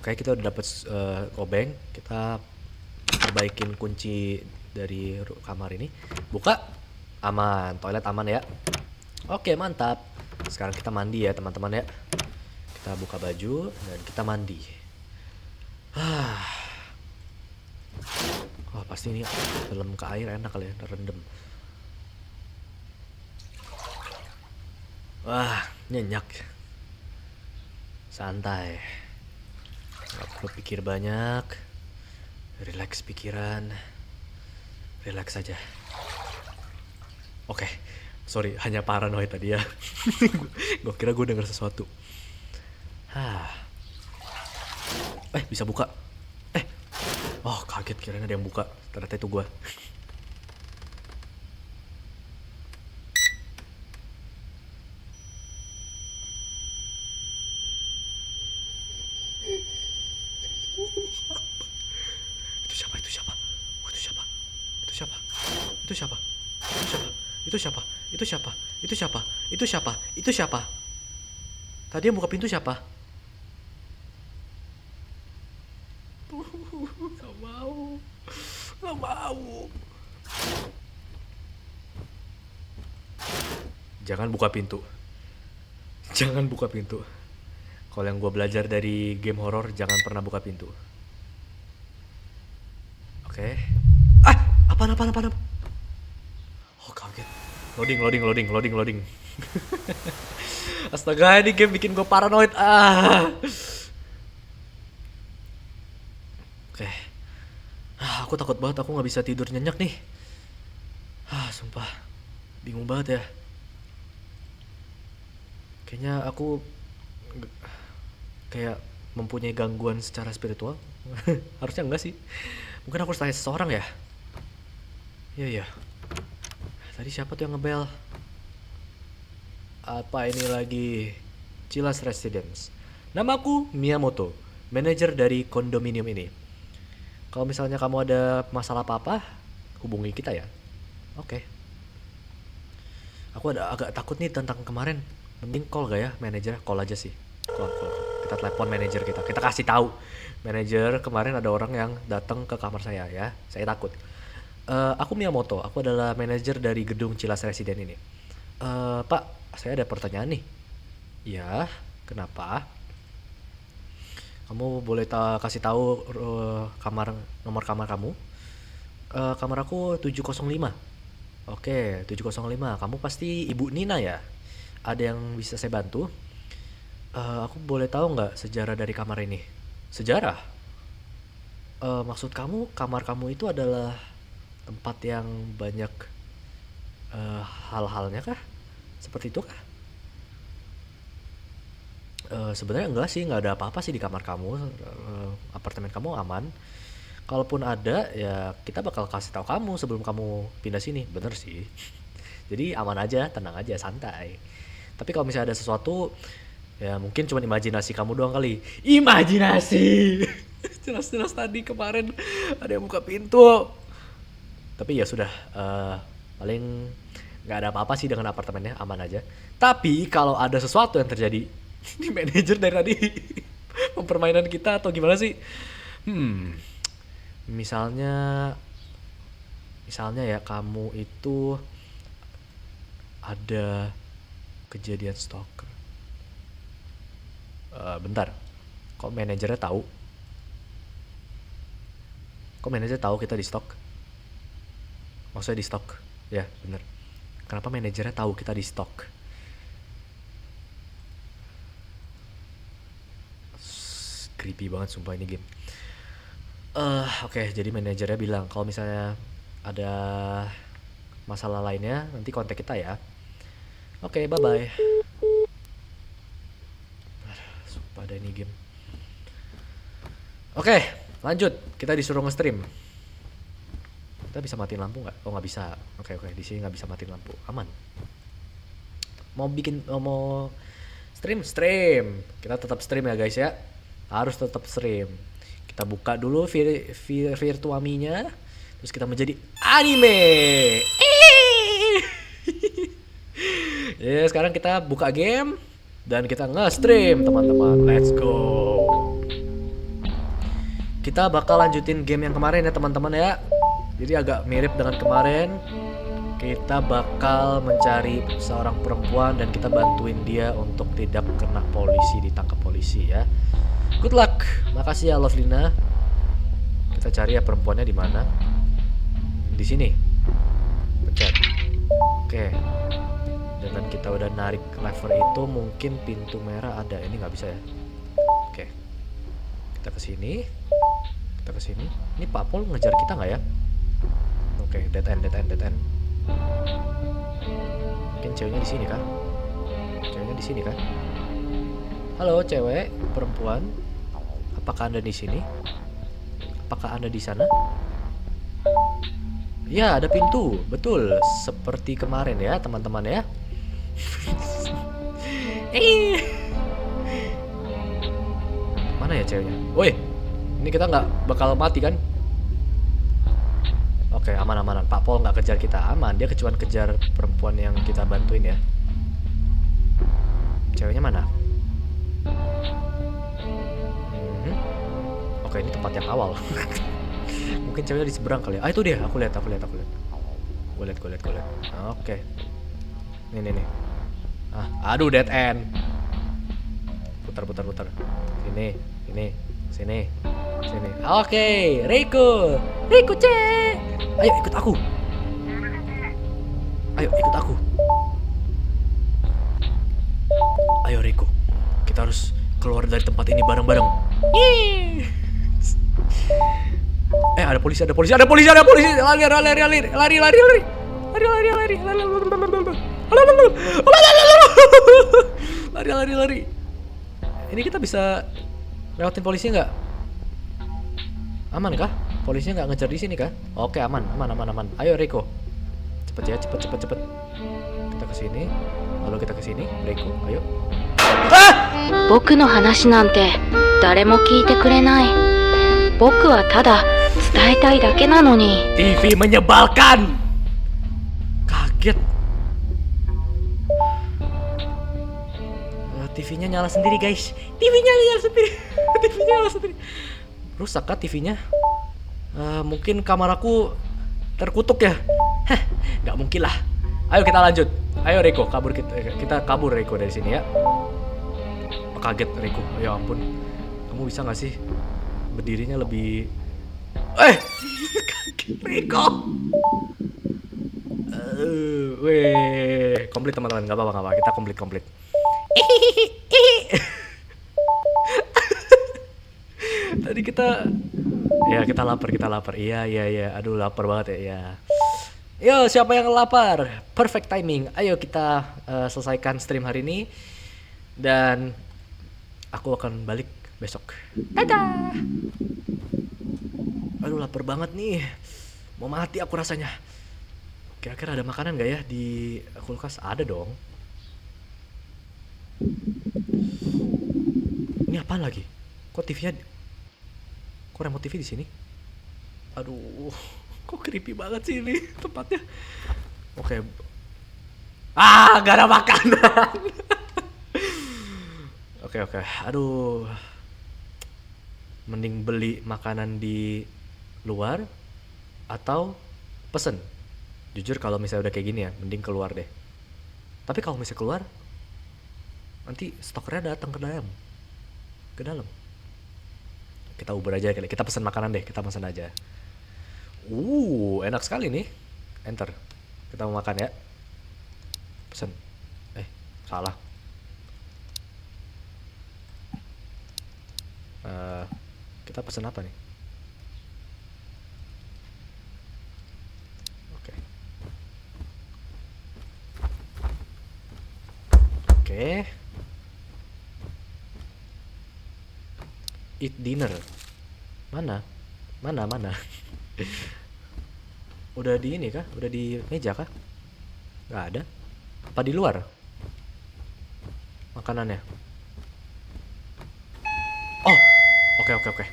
Oke, kita udah dapet obeng. Kita perbaikin kunci dari kamar ini. Buka. Aman. Toilet aman ya. Oke, mantap. Sekarang kita mandi ya teman-teman ya. Kita buka baju dan kita mandi. Wah, pasti ini dalam ke air enak kali ya, rendem. Wah, nyenyak. Santai. Gak perlu pikir banyak. Relax pikiran. Relax aja. Oke. Sorry, hanya paranoid tadi ya. Gue kira gue denger sesuatu. Bisa buka. Oh, kaget, kirain ada yang buka. Ternyata itu gue. Itu siapa? Tadi yang buka pintu siapa? Gak mau. Jangan buka pintu. Kalau yang gue belajar dari game horor, jangan pernah buka pintu. Oke. Apaan? Oh, kaget. Loading. Astaga, ini game bikin gue paranoid. Oke. Aku takut banget, aku gak bisa tidur nyenyak nih. Sumpah. Bingung banget ya. Kayaknya aku kayak mempunyai gangguan secara spiritual? Harusnya enggak sih. Mungkin aku harus tanya seseorang ya. Iya. Tadi siapa tuh yang ngebel? Apa ini lagi? Chilas Residence. Namaku Miyamoto, manajer dari kondominium ini. Kalau misalnya kamu ada masalah apa-apa, hubungi kita ya. Oke. Aku agak takut nih tentang kemarin. Mending call gak ya manajer? Call aja sih. Call. Kita telepon manajer kita. Kita kasih tahu. Manajer, kemarin ada orang yang datang ke kamar saya ya. Saya takut. Aku Miyamoto. Aku adalah manajer dari gedung Chilas Residence ini. Pak, saya ada pertanyaan nih. Ya, kenapa? Kamu boleh kasih tahu nomor kamar kamu? Kamar aku 705. Oke, 705. Kamu pasti Ibu Nina ya? Ada yang bisa saya bantu? Aku boleh tahu nggak sejarah dari kamar ini? Sejarah? Maksud kamu kamar kamu itu adalah tempat yang banyak hal-halnya kah? Seperti itu kah? Sebenarnya enggak sih, nggak ada apa-apa sih di kamar kamu. Apartemen kamu aman. Kalaupun ada, ya kita bakal kasih tahu kamu sebelum kamu pindah sini. Bener sih. Jadi aman aja, tenang aja, santai. Tapi kalau misalnya ada sesuatu, ya mungkin cuma imajinasi kamu doang kali. Imajinasi. Jelas-jelas tadi kemarin ada yang buka pintu. Tapi ya sudah, paling nggak ada apa-apa sih dengan apartemennya, aman aja. Tapi kalau ada sesuatu yang terjadi, ini manajer dari tadi mempermainan kita atau gimana sih? Misalnya ya kamu itu ada kejadian stalker. Bentar, kok manajernya tahu? Kok manajer tahu kita di stalk? Maksudnya di stalk? Ya, bener. Kenapa manajernya tahu kita di stalk? Creepy banget sumpah ini game. Oke, jadi manajernya bilang kalau misalnya ada masalah lainnya nanti kontak kita ya. Oke, bye-bye. Sumpah ada ini game. Oke, lanjut. Kita disuruh nge-stream. Kita bisa matiin lampu nggak? Oh, nggak bisa. Oke. Di sini nggak bisa matiin lampu. Aman. Mau stream. Kita tetap stream ya guys ya. Harus tetap stream. Kita buka dulu virtuaminya. Terus kita menjadi anime. Ya, sekarang kita buka game dan kita nge-stream teman-teman. Let's go. Kita bakal lanjutin game yang kemarin ya teman-teman ya. Jadi agak mirip dengan kemarin. Kita bakal mencari seorang perempuan dan kita bantuin dia untuk tidak kena polisi, ditangkap polisi ya. Good luck. Makasih ya Lovelina. Kita cari ya perempuannya di mana. Di sini. Pencet. Oke. Dengan kita udah narik lever itu mungkin pintu merah ada. Ini nggak bisa ya. Oke. Kita ke sini. Ini Pak Pol ngejar kita nggak ya? Oke, dead end. Mungkin ceweknya di sini kan? Halo cewek, perempuan. Apakah Anda di sini? Apakah Anda di sana? Ya, ada pintu. Betul, seperti kemarin ya, teman-teman ya. Mana ya ceweknya? Woi, ini kita nggak bakal mati kan? Oke, aman. Pak Pol nggak kejar kita, aman. Dia cuma kejar perempuan yang kita bantuin ya. Ceweknya mana? Oke, ini tempat yang awal. Mungkin ceweknya di seberang kali ya. Itu dia, aku lihat. Gue lihat. Oke. Nih. Aduh, dead end. Putar. Sini. Oke, Reiko cek. Ayo ikut aku. Ayo Reiko. Kita harus keluar dari tempat ini bareng-bareng. Ada polisi. Lari. Ini kita bisa Lewatin polisi nggak? Aman kah? Polisinya nggak ngejar di sini kah? Oke, aman, aman, aman, aman. Ayo Reiko, cepet ya, cepet, cepet, cepet. Kita ke sini, lalu kita ke sini. Reiko, ayo. 僕の話なんて誰も聞いてくれない。僕はただ伝えたいだけなのに。 TV menyebalkan. Kaget. TV-nya nyala sendiri guys. TV-nya nyala sendiri. TV-nya nyala sendiri. Rusak kah TV-nya? Mungkin kamar aku terkutuk ya. Hah, nggak mungkin lah. Ayo kita lanjut. Ayo Reiko, kabur kita kabur Reiko dari sini ya. Kaget Reiko, ya ampun. Kamu bisa nggak sih berdirinya lebih? Kaget Reiko. Komplit teman-teman, nggak apa-apa, kita komplit. Tadi kita lapar. Iya. Aduh, lapar banget ya. Yo, siapa yang lapar? Perfect timing. Ayo kita selesaikan stream hari ini dan aku akan balik besok. Dadah. Aduh, lapar banget nih. Mau mati aku rasanya. Kira-kira ada makanan gak ya di kulkas? Ada dong. Ini apaan lagi? Kok TV-nya? Kok remote TV di sini? Aduh, kok creepy banget sih ini tempatnya. Oke. Gak ada makanan. Oke. Aduh. Mending beli makanan di luar atau pesen. Jujur kalau misalnya udah kayak gini ya, mending keluar deh. Tapi kalau misalnya keluar, nanti stokernya datang ke dalam. Kita Uber aja kali. Kita pesan makanan deh. Kita pesan aja. Enak sekali nih. Enter. Kita mau makan ya. Pesan. Salah. Kita pesan apa nih? Oke. Eat dinner. Mana? Udah di ini kah? Udah di meja kah? Gak ada. Apa di luar makanannya? Oh, oke.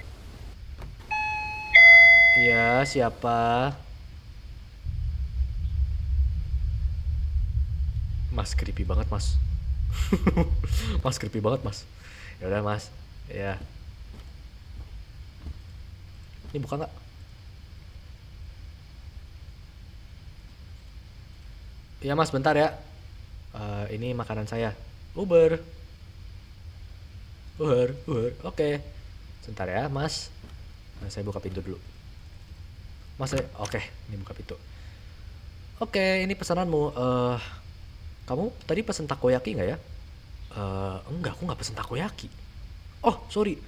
Iya, siapa? Mas, creepy banget mas. Mas, creepy banget mas. Ya udah mas. Ya. Ini buka nggak? Iya mas, bentar ya. Ini makanan saya. Uber. Oke. Sebentar ya mas. Saya buka pintu dulu. Mas, oke. Ini buka pintu. Oke, ini pesananmu. Kamu tadi pesen takoyaki nggak ya? Enggak, aku nggak pesen takoyaki. Oh, sorry.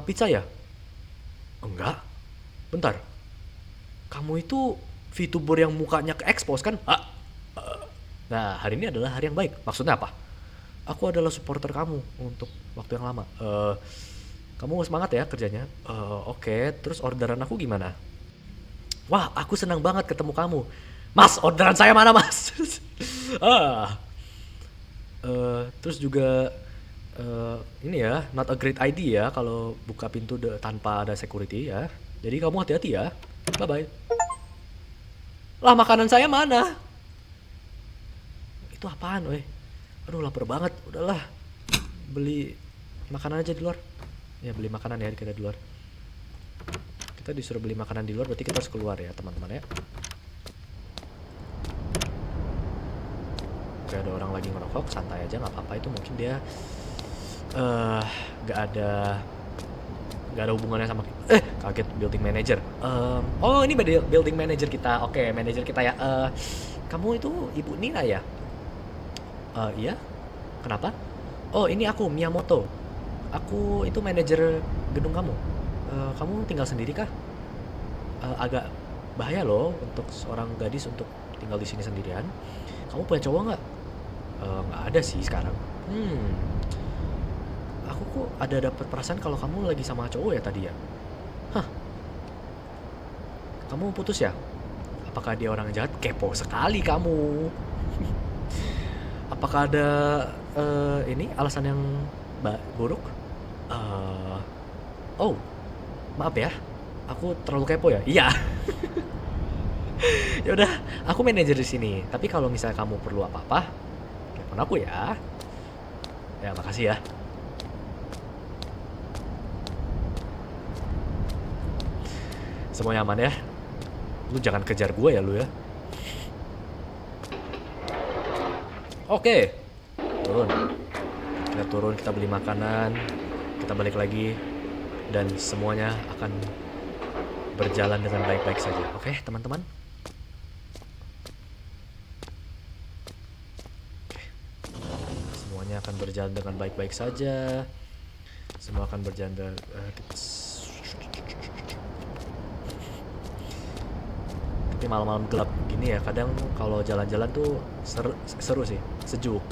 Pizza ya? Enggak. Bentar. Kamu itu VTuber yang mukanya ke-expose kan? Nah, hari ini adalah hari yang baik. Maksudnya apa? Aku adalah supporter kamu untuk waktu yang lama. Kamu semangat ya kerjanya? Oke. Terus orderan aku gimana? Wah, aku senang banget ketemu kamu. Mas, orderan saya mana mas? Terus juga ini ya, not a great idea ya kalau buka pintu tanpa ada security ya. Jadi kamu hati-hati ya. Bye-bye. Lah, makanan saya mana? Itu apaan, weh? Aduh, lapar banget. Udahlah, beli makanan aja di luar. Ya, beli makanan ya kita di luar. Kita disuruh beli makanan di luar, berarti kita harus keluar ya teman-teman ya. Oke, ada orang lagi ngerokok, santai aja, nggak apa-apa. Itu mungkin dia nggak ada hubungannya sama kaget building manager. Oh, ini building manager kita. Oke, manager kita ya. Kamu itu Ibu Nina ya? Iya. Kenapa? Oh, ini aku Miyamoto. Aku itu manajer gedung kamu. Kamu tinggal sendiri kah? Agak bahaya loh untuk seorang gadis untuk tinggal di sini sendirian. Kamu punya cowok nggak? Nggak ada sih sekarang. aku kok ada dapat perasaan kalau kamu lagi sama cowok ya tadi ya. Hah, kamu putus ya? Apakah dia orang jahat? Kepo sekali kamu. Apakah ada ini alasan yang buruk? Eh, oh, maaf ya. Aku terlalu kepo ya? Iya. Ya udah, aku manajer di sini. Tapi kalau misalnya kamu perlu apa-apa, telepon aku ya. Ya, makasih ya. Semuanya aman ya? Lu jangan kejar gue ya lu ya. Oke. Turun. Kita turun, kita beli makanan, kita balik lagi, dan semuanya akan berjalan dengan baik-baik saja. Oke, teman-teman? Semuanya akan berjalan dengan baik-baik saja. Semua akan berjalan dengan... Tapi malam-malam gelap gini ya, kadang kalau jalan-jalan tuh seru sih, sejuk,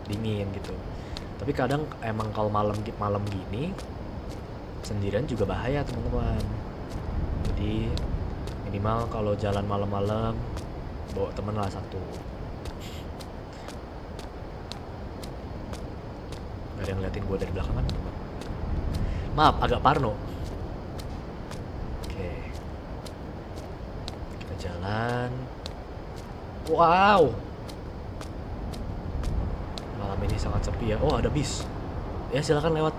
dingin gitu. Tapi kadang emang kalau malam gini sendirian juga bahaya teman-teman. Jadi minimal kalau jalan malam-malam bawa temen lah satu. Gak ada yang ngeliatin gue dari belakang kan teman. Maaf, agak parno. Oke, kita jalan. Wow, malam ini sangat sepi ya. Oh, ada bis. Ya silakan lewat.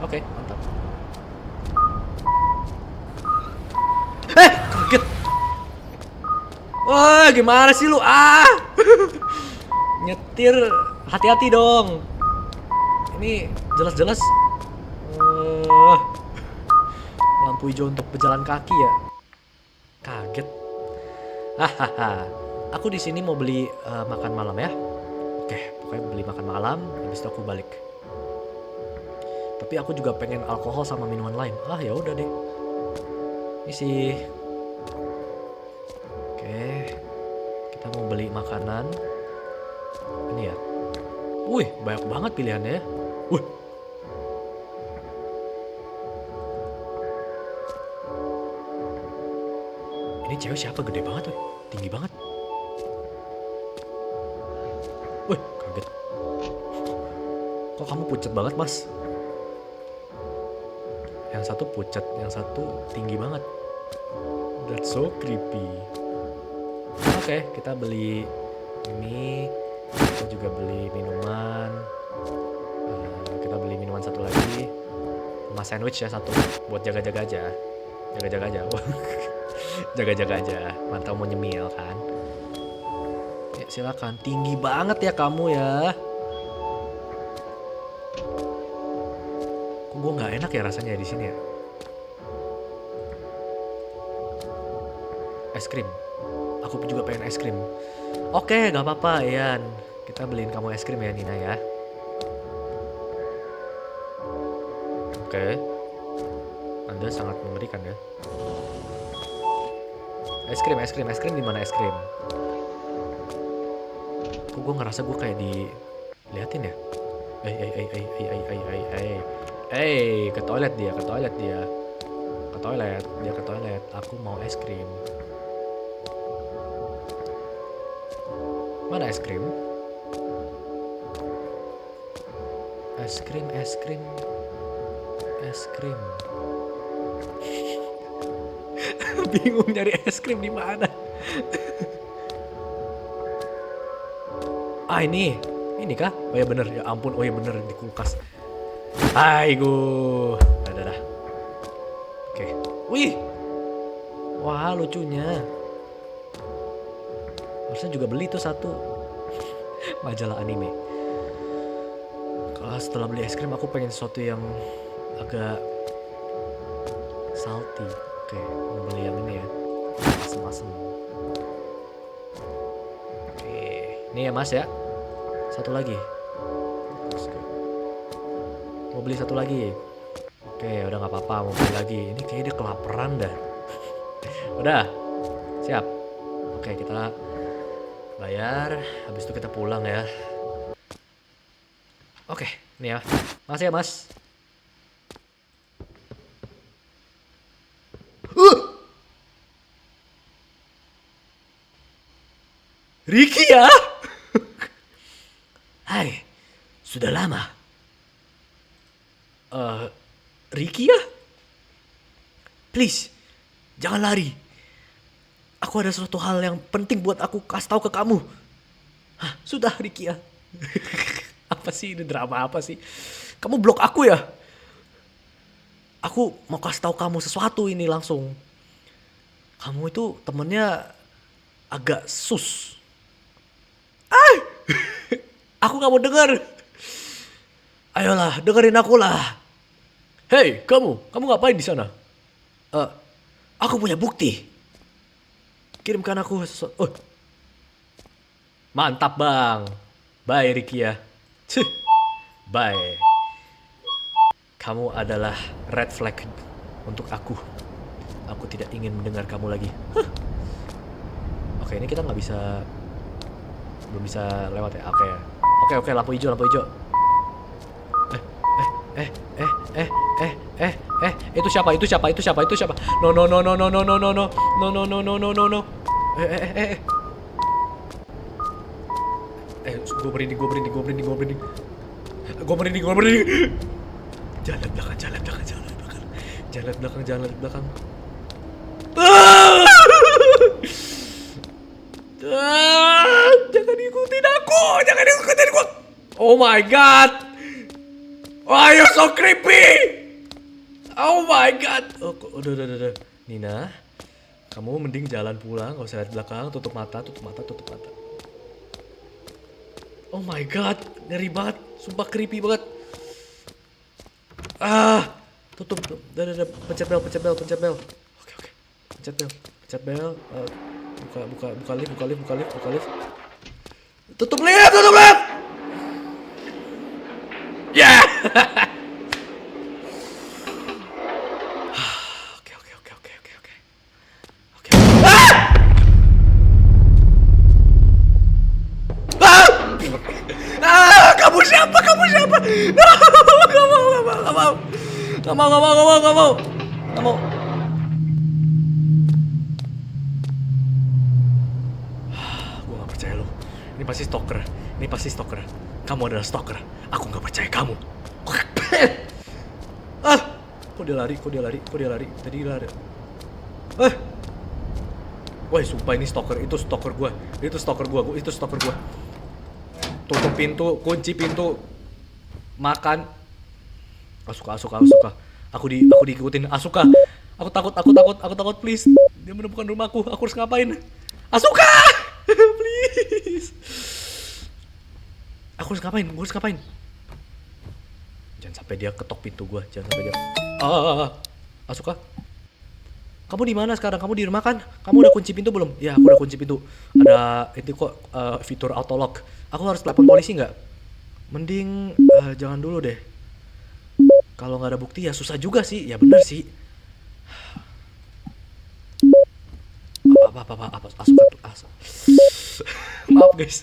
Oke, mantap. Kaget. Wah, gimana sih lu? Nyetir hati-hati dong. Ini jelas-jelas lampu hijau untuk pejalan kaki ya. Kaget. Hahaha. Aku di sini mau beli makan malam ya. Oke, pokoknya beli makan malam, habis itu aku balik. Tapi aku juga pengen alkohol sama minuman lain. Ya udah deh. Ini sih. Oke. Kita mau beli makanan. Ini ya. Wih, banyak banget pilihannya ya. Wih. Ini cewek siapa? Gede banget wih. Tinggi banget. Wih, kaget. Kok kamu pucet banget, Mas? Yang satu pucat, yang satu tinggi banget. That's so creepy. Oke, kita beli ini. Kita juga beli minuman. Kita beli minuman satu lagi. Sama sandwich ya satu. Buat jaga-jaga aja. Jaga-jaga aja. Jaga-jaga aja. Mantau mau nyemil kan. Ya silakan. Tinggi banget ya kamu ya. Gue nggak enak ya rasanya di sini ya. Es krim. Aku juga pengen es krim. Oke, nggak apa-apa, Ian. Kita beliin kamu es krim ya, Nina ya. Oke. Anda sangat mengerikan ya. Es krim di mana es krim? Kok gue ngerasa gue kayak diliatin ya? Ke toilet dia. Ke toilet. Aku mau es krim. Mana es krim? Es krim. Bingung nyari es krim di mana? Ini kah? Oh ya bener, ya ampun. Oh ya bener, di kulkas. Aigo. Dah. Oke. Wih. Wah, lucunya. Harusnya juga beli tuh satu. Majalah anime. Kalau setelah beli es krim aku pengen sesuatu yang agak salty. Oke, mau beli yang ini ya. Asem-asem. Oke. Ini ya Mas ya. Satu lagi. Mau beli satu lagi. Oke, udah gak apa-apa, mau beli lagi. Ini kayaknya dia kelaparan dah. Udah. Siap. Oke, kita Bayar, habis itu kita pulang ya. Oke, nih ya. Makasih ya, Mas. Ricky ya? Hai, sudah lama. Ricky ya? Please, jangan lari. Aku ada suatu hal yang penting buat aku kasih tahu ke kamu. Hah, sudah Ricky ya. Apa sih ini, drama apa sih? Kamu blok aku ya? Aku mau kasih tahu kamu sesuatu ini langsung. Kamu itu temennya agak sus. Aku gak mau denger. Ayolah, dengerin aku lah. Hei, kamu ngapain di sana? Aku punya bukti. Kirimkan aku sesuatu. Oh. Mantap bang. Bye Ricky ya. Cih. Bye. Kamu adalah red flag untuk aku. Aku tidak ingin mendengar kamu lagi. Huh. Oke, ini kita nggak bisa, belum bisa lewat ya. Oke, lampu hijau. Itu siapa? No. Gue merinding. Jalan belakang. Jangan ikutin aku. Oh my god. Why you so creepy? Oh my god. Udah. Nina, kamu mending jalan pulang, gak usah lihat belakang, tutup mata. Oh my god, ngeri banget, sumpah creepy banget. Tutup. Udah, pencet bel. Oke. Pencet bel. Buka lift. Tutup lift. Ya. Oke. Kamu siapa? Gak mau. Gue gak percaya lo. Ini pasti stalker. Kamu adalah stalker. Aku gak percaya kamu. Kok dia lari? Tadi dia lari. Wah, sumpah ini stalker. Itu stalker gue. Tutup pintu, kunci pintu. Makan. Asuka. Aku diikutin Asuka. Aku takut, please. Dia menemukan rumahku. Aku harus ngapain? Asuka! Please. Aku harus ngapain? Jangan sampai dia ketok pintu gua. Asuka. Kamu di mana sekarang? Kamu di rumah kan? Kamu udah kunci pintu belum? Ya, aku udah kunci pintu. Ada itu kok fitur auto lock. Aku harus telepon polisi nggak? Mending jangan dulu deh. Kalau nggak ada bukti ya susah juga sih. Ya benar sih. Apa Asuka. Maaf guys.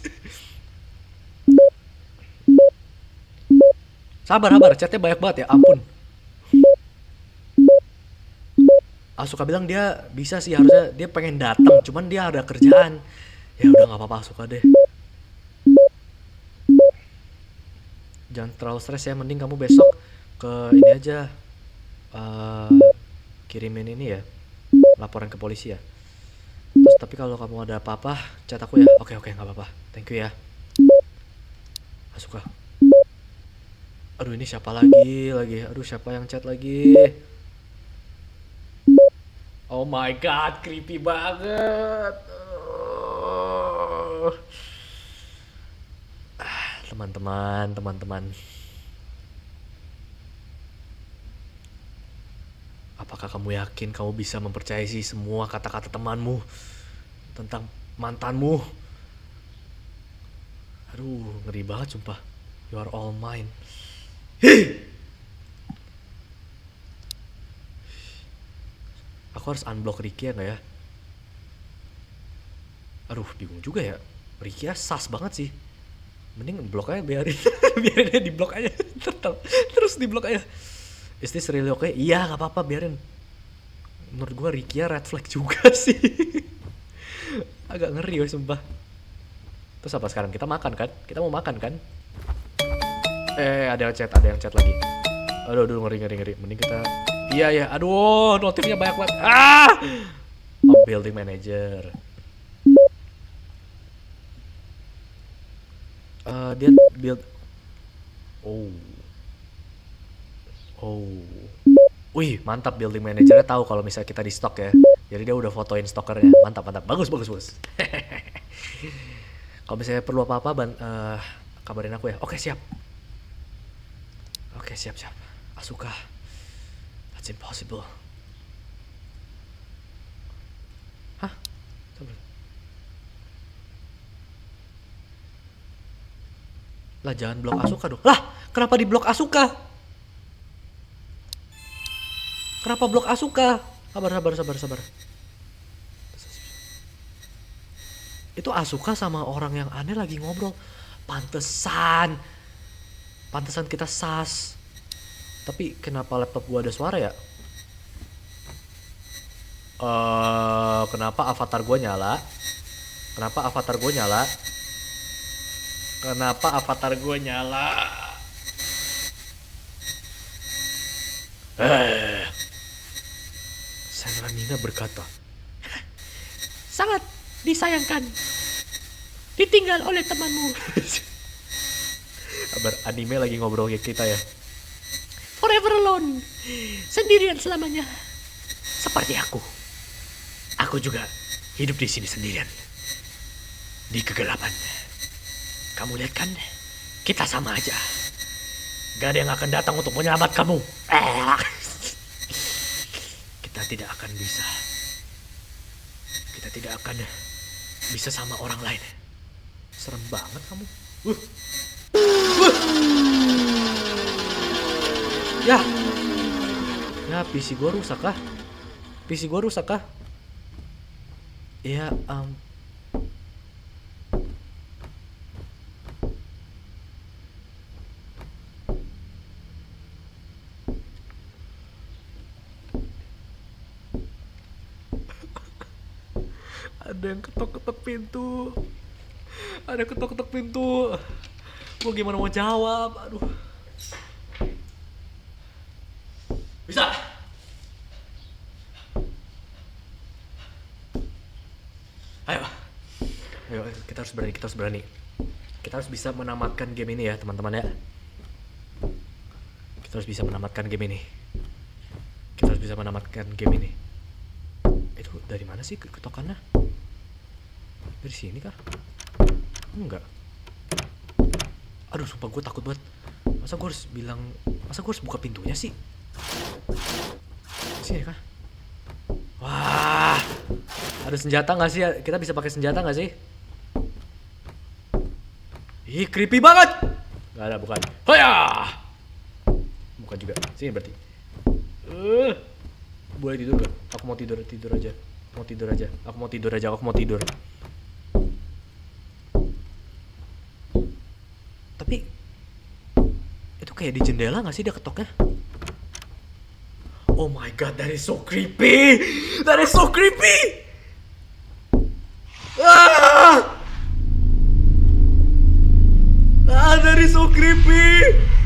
Sabar, chatnya banyak banget ya, ampun. Asuka bilang dia bisa sih, harusnya dia pengen datang, cuman dia ada kerjaan. Ya udah nggak apa-apa Asuka deh. Jangan terlalu stres ya, mending kamu besok ke ini aja, kirimin ini ya, laporan ke polisi ya. Terus tapi kalau kamu ada apa-apa, chat aku ya. Oke, nggak apa-apa. Thank you ya, Asuka. Aduh, ini siapa lagi? Aduh, siapa yang chat lagi? Oh my god, creepy banget. Teman-teman. Apakah kamu yakin kamu bisa mempercayai semua kata-kata temanmu tentang mantanmu? Aduh, ngeri banget sumpah. You are all mine. Aku harus unblock Ricky ya nggak ya? Aduh, bingung juga ya. Rikia sas banget sih. Mending blok aja, biarin. Biarin dia di blok aja. Terus di blok aja. Is this really okay? Iya, gak apa-apa, biarin. Menurut gue Rikia red flag juga sih. Agak ngeri ya sumpah. Terus apa sekarang? Kita makan kan? Kita mau makan kan? Ada yang chat lagi. Aduh, ngeri. Mending kita... Iya, aduh, notifnya banyak banget. Building manager. Dia build. Wih, mantap, building manajernya tahu kalau misalnya kita di stok ya. Jadi dia udah fotoin stokernya. Mantap. Bagus. Kalau misalnya perlu apa-apa, kabarin aku ya. Oke, siap. Asuka. That's impossible. Hah? Sabar. Lah, jangan blok Asuka dong. Lah, kenapa di blok Asuka? Kenapa blok Asuka? Sabar. Itu Asuka sama orang yang aneh lagi ngobrol. Pantesan kita sas. Tapi kenapa laptop gua ada suara ya? Kenapa avatar gua nyala? Senra Nina berkata, sangat disayangkan ditinggal oleh temanmu. Kabar anime lagi ngobrol kayak kita ya. Forever alone, sendirian selamanya. Seperti aku juga hidup di sini sendirian di kegelapan. Kamu lihat kan, kita sama aja. Gak ada yang akan datang untuk menyelamat kamu. Kita tidak akan bisa sama orang lain. Serem banget kamu. Ya, PC gua rusak kah? Ya, ada yang ketok-ketok pintu. Gua gimana mau jawab? Aduh. Bisa. Ayo, kita harus berani. Kita harus bisa menamatkan game ini ya, teman-teman ya. Kita harus bisa menamatkan game ini. Itu dari mana sih ketokannya? Dari sini kah? Enggak. Aduh, sumpah gue takut banget. Masa gue harus buka pintunya sih? Sini kah? Wah, ada senjata nggak sih? Kita bisa pakai senjata nggak sih? Ih, creepy banget. Nggak ada, bukan. Bukan juga. Sini berarti. Boleh tidur gak? Aku mau tidur aja. Aku mau tidur. Tapi itu kayak di jendela nggak sih dia ketoknya? Oh my god, that is so creepy. That is so creepy.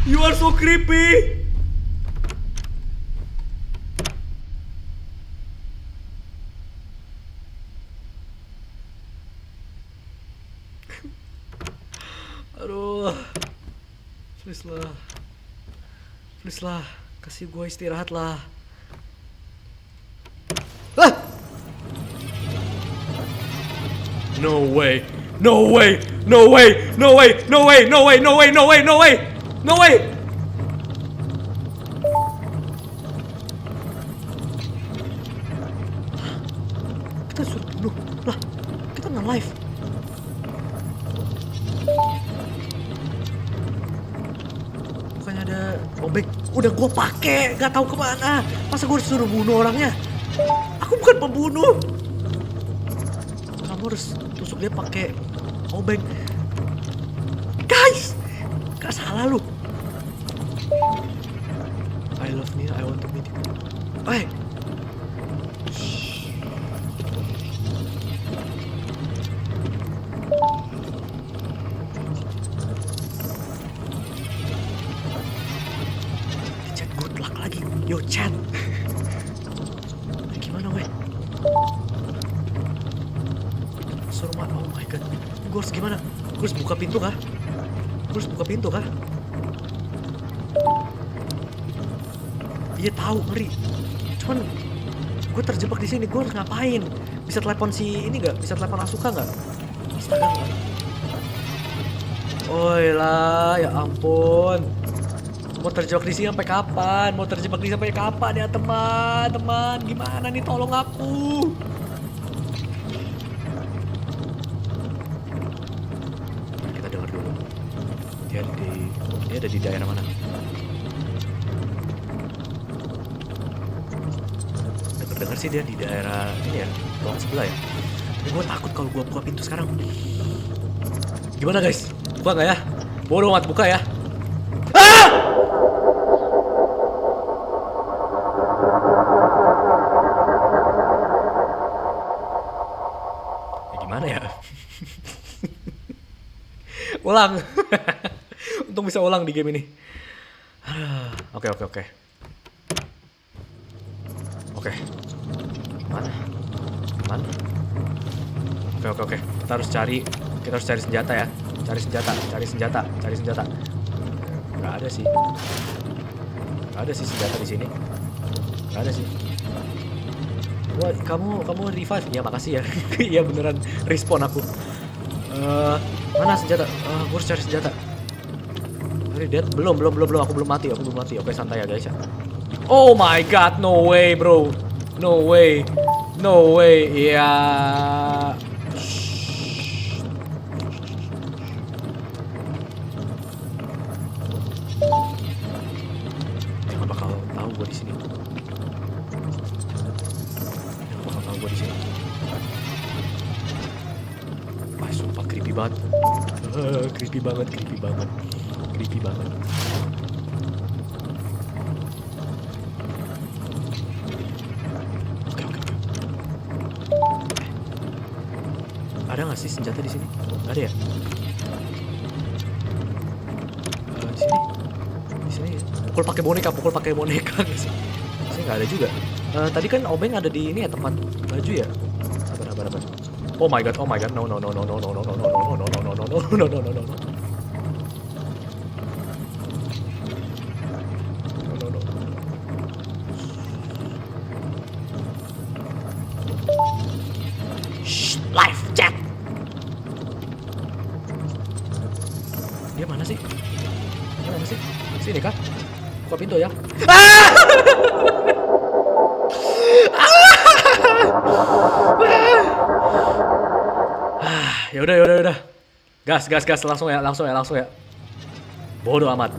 You are so creepy. Aduh. Please lah. Kasih gue istirahat lah. No way. Kita suruh bunuh. Lah, kita nge-live. Bukannya ada obeng. Udah gue pakai, gak tahu kemana. Masa gue suruh bunuh orangnya? Aku bukan pembunuh. Kamu harus tusuk dia pakai Obeng. Guys, gak salah lu. I love Nia, I want to meet you. Hey. Chat good luck lagi. Yo chat. Gimana weh? Suruh oh my god. Gue harus gimana? Gue harus buka pintu kah? Iya tahu ngeri. Cuman gue terjebak di sini. Gue harus ngapain? Bisa telepon si ini nggak? Bisa telepon Asuka nggak? Astaga nggak? Oi lah, ya ampun. Mau terjebak di sini sampai kapan? Ya teman? Gimana nih? Tolong aku. Kita dengar dulu. Dia ada di daerah mana? Dengar sih dia di daerah ini ya, ruang sebelah ya. Tapi gue takut kalau gue buka pintu sekarang. Gimana guys? Buka nggak ya? Bodoh amat, buka ya. Ah! Ya gimana ya? Ulang. Untung bisa ulang di game ini. Oke. Mana? Oke. Kita harus cari senjata ya. Cari senjata. Gak ada sih senjata di sini. Gak ada sih. Wah, kamu revive ya, makasih ya. Iya beneran respawn aku. Mana senjata? Gue harus cari senjata. Dead? Belum. Aku belum mati. Oke, santai ya guys ya. Oh my god, no way bro. No way. Iya. Dia nggak bakal tahu gue di sini. Wah, sumpah creepy banget. Creepy banget. Ada nggak sih senjata di sini? Nggak ada ya? Di sini pukul pakai boneka nggak sih? Di sini nggak ada juga. Tadi kan Obeng ada di ini ya, tempat baju ya. Sabar. Oh my god, no. Shh, live chat. Dia mana sih? Sini kah? Buka pintu ya. Ya udah. Gas, langsung ya. Bodoh amat.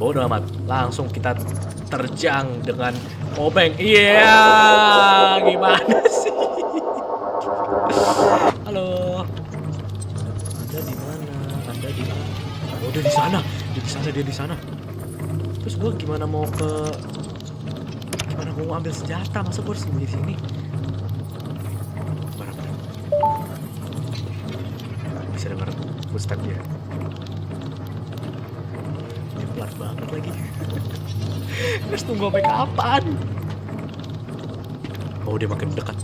Langsung kita terjang dengan Obeng. Iya, gimana sih? Halo. Anda di mana? Oh, dia di sana. Terus gue gimana mau ambil senjata? Masa gue harus sembunyi di sini? Barang. Bisa dengar footstep dia. Dia pelan banget lagi. Harus tunggu sampai kapan? Oh, dia makin dekat.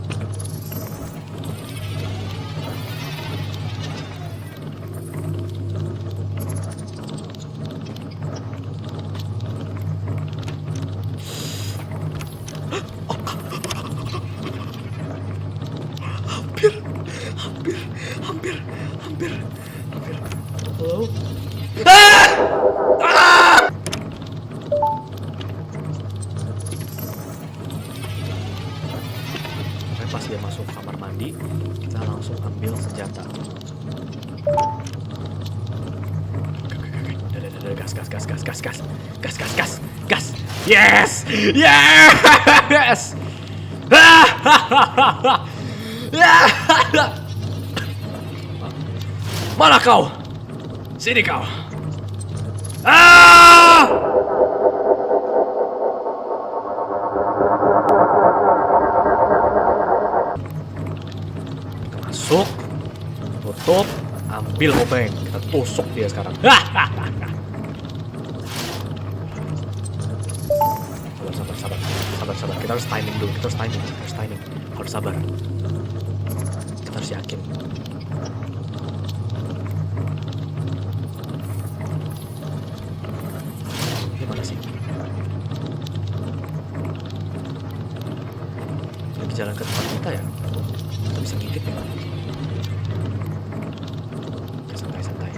Hampir. Halo? Pas dia masuk kamar mandi, kita langsung ambil senjata. Gas. Yes. Mana kau? Sini kau. Ah! Masuk, tutup, ambil obeng, kita tusuk dia sekarang. Sabar. Kita harus timing dulu, harus sabar, kita harus yakin. Ini mana sih? Lagi jalan ke tempat kita ya? Kita bisa ngintip ya? Oke, santai.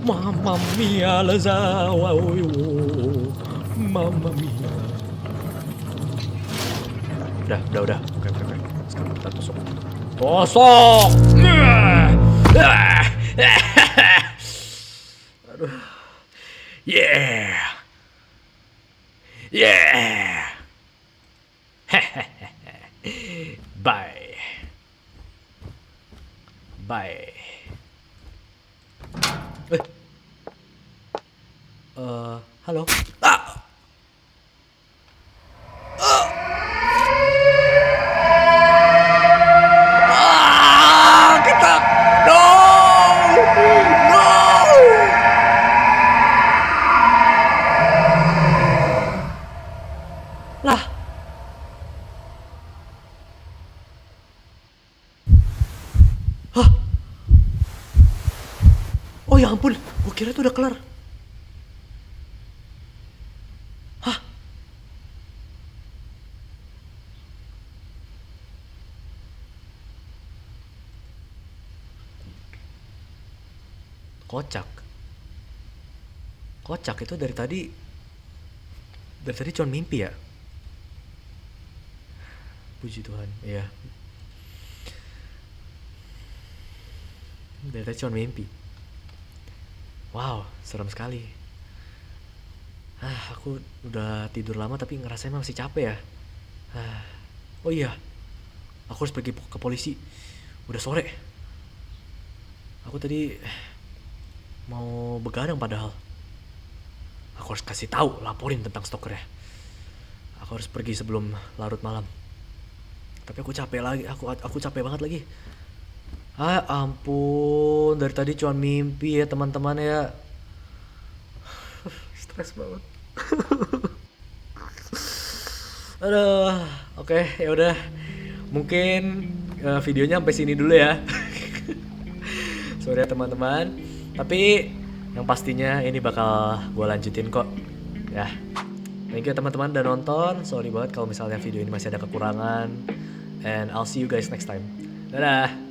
Mamma mia, Lazawa, Mamma mia. Udah. Oke. Sekarang kita tusuk. Aduh. Yeah. Bye. Halo. Kita no. Lah. Hah? Oh ya ampun, gue kira itu udah kelar. Hah? Kocak itu dari tadi cuma mimpi ya. Puji Tuhan, iya. Dari tadi cuma mimpi. Wow, serem sekali. Aku udah tidur lama tapi ngerasain masih capek ya. Oh iya, aku harus pergi ke polisi. Udah sore. Aku tadi mau begadang padahal. Aku harus kasih tahu, laporin tentang stalkernya. Aku harus pergi sebelum larut malam. Tapi aku capek lagi, aku capek banget lagi. Ampun, dari tadi cuma mimpi ya teman-teman ya. Stres banget. Aduh, oke, ya udah. Mungkin videonya sampai sini dulu ya. Sorry ya teman-teman. Tapi yang pastinya ini bakal gue lanjutin kok. Ya. Thank you teman-teman udah nonton. Sorry banget kalau misalnya video ini masih ada kekurangan. And I'll see you guys next time. Dadah.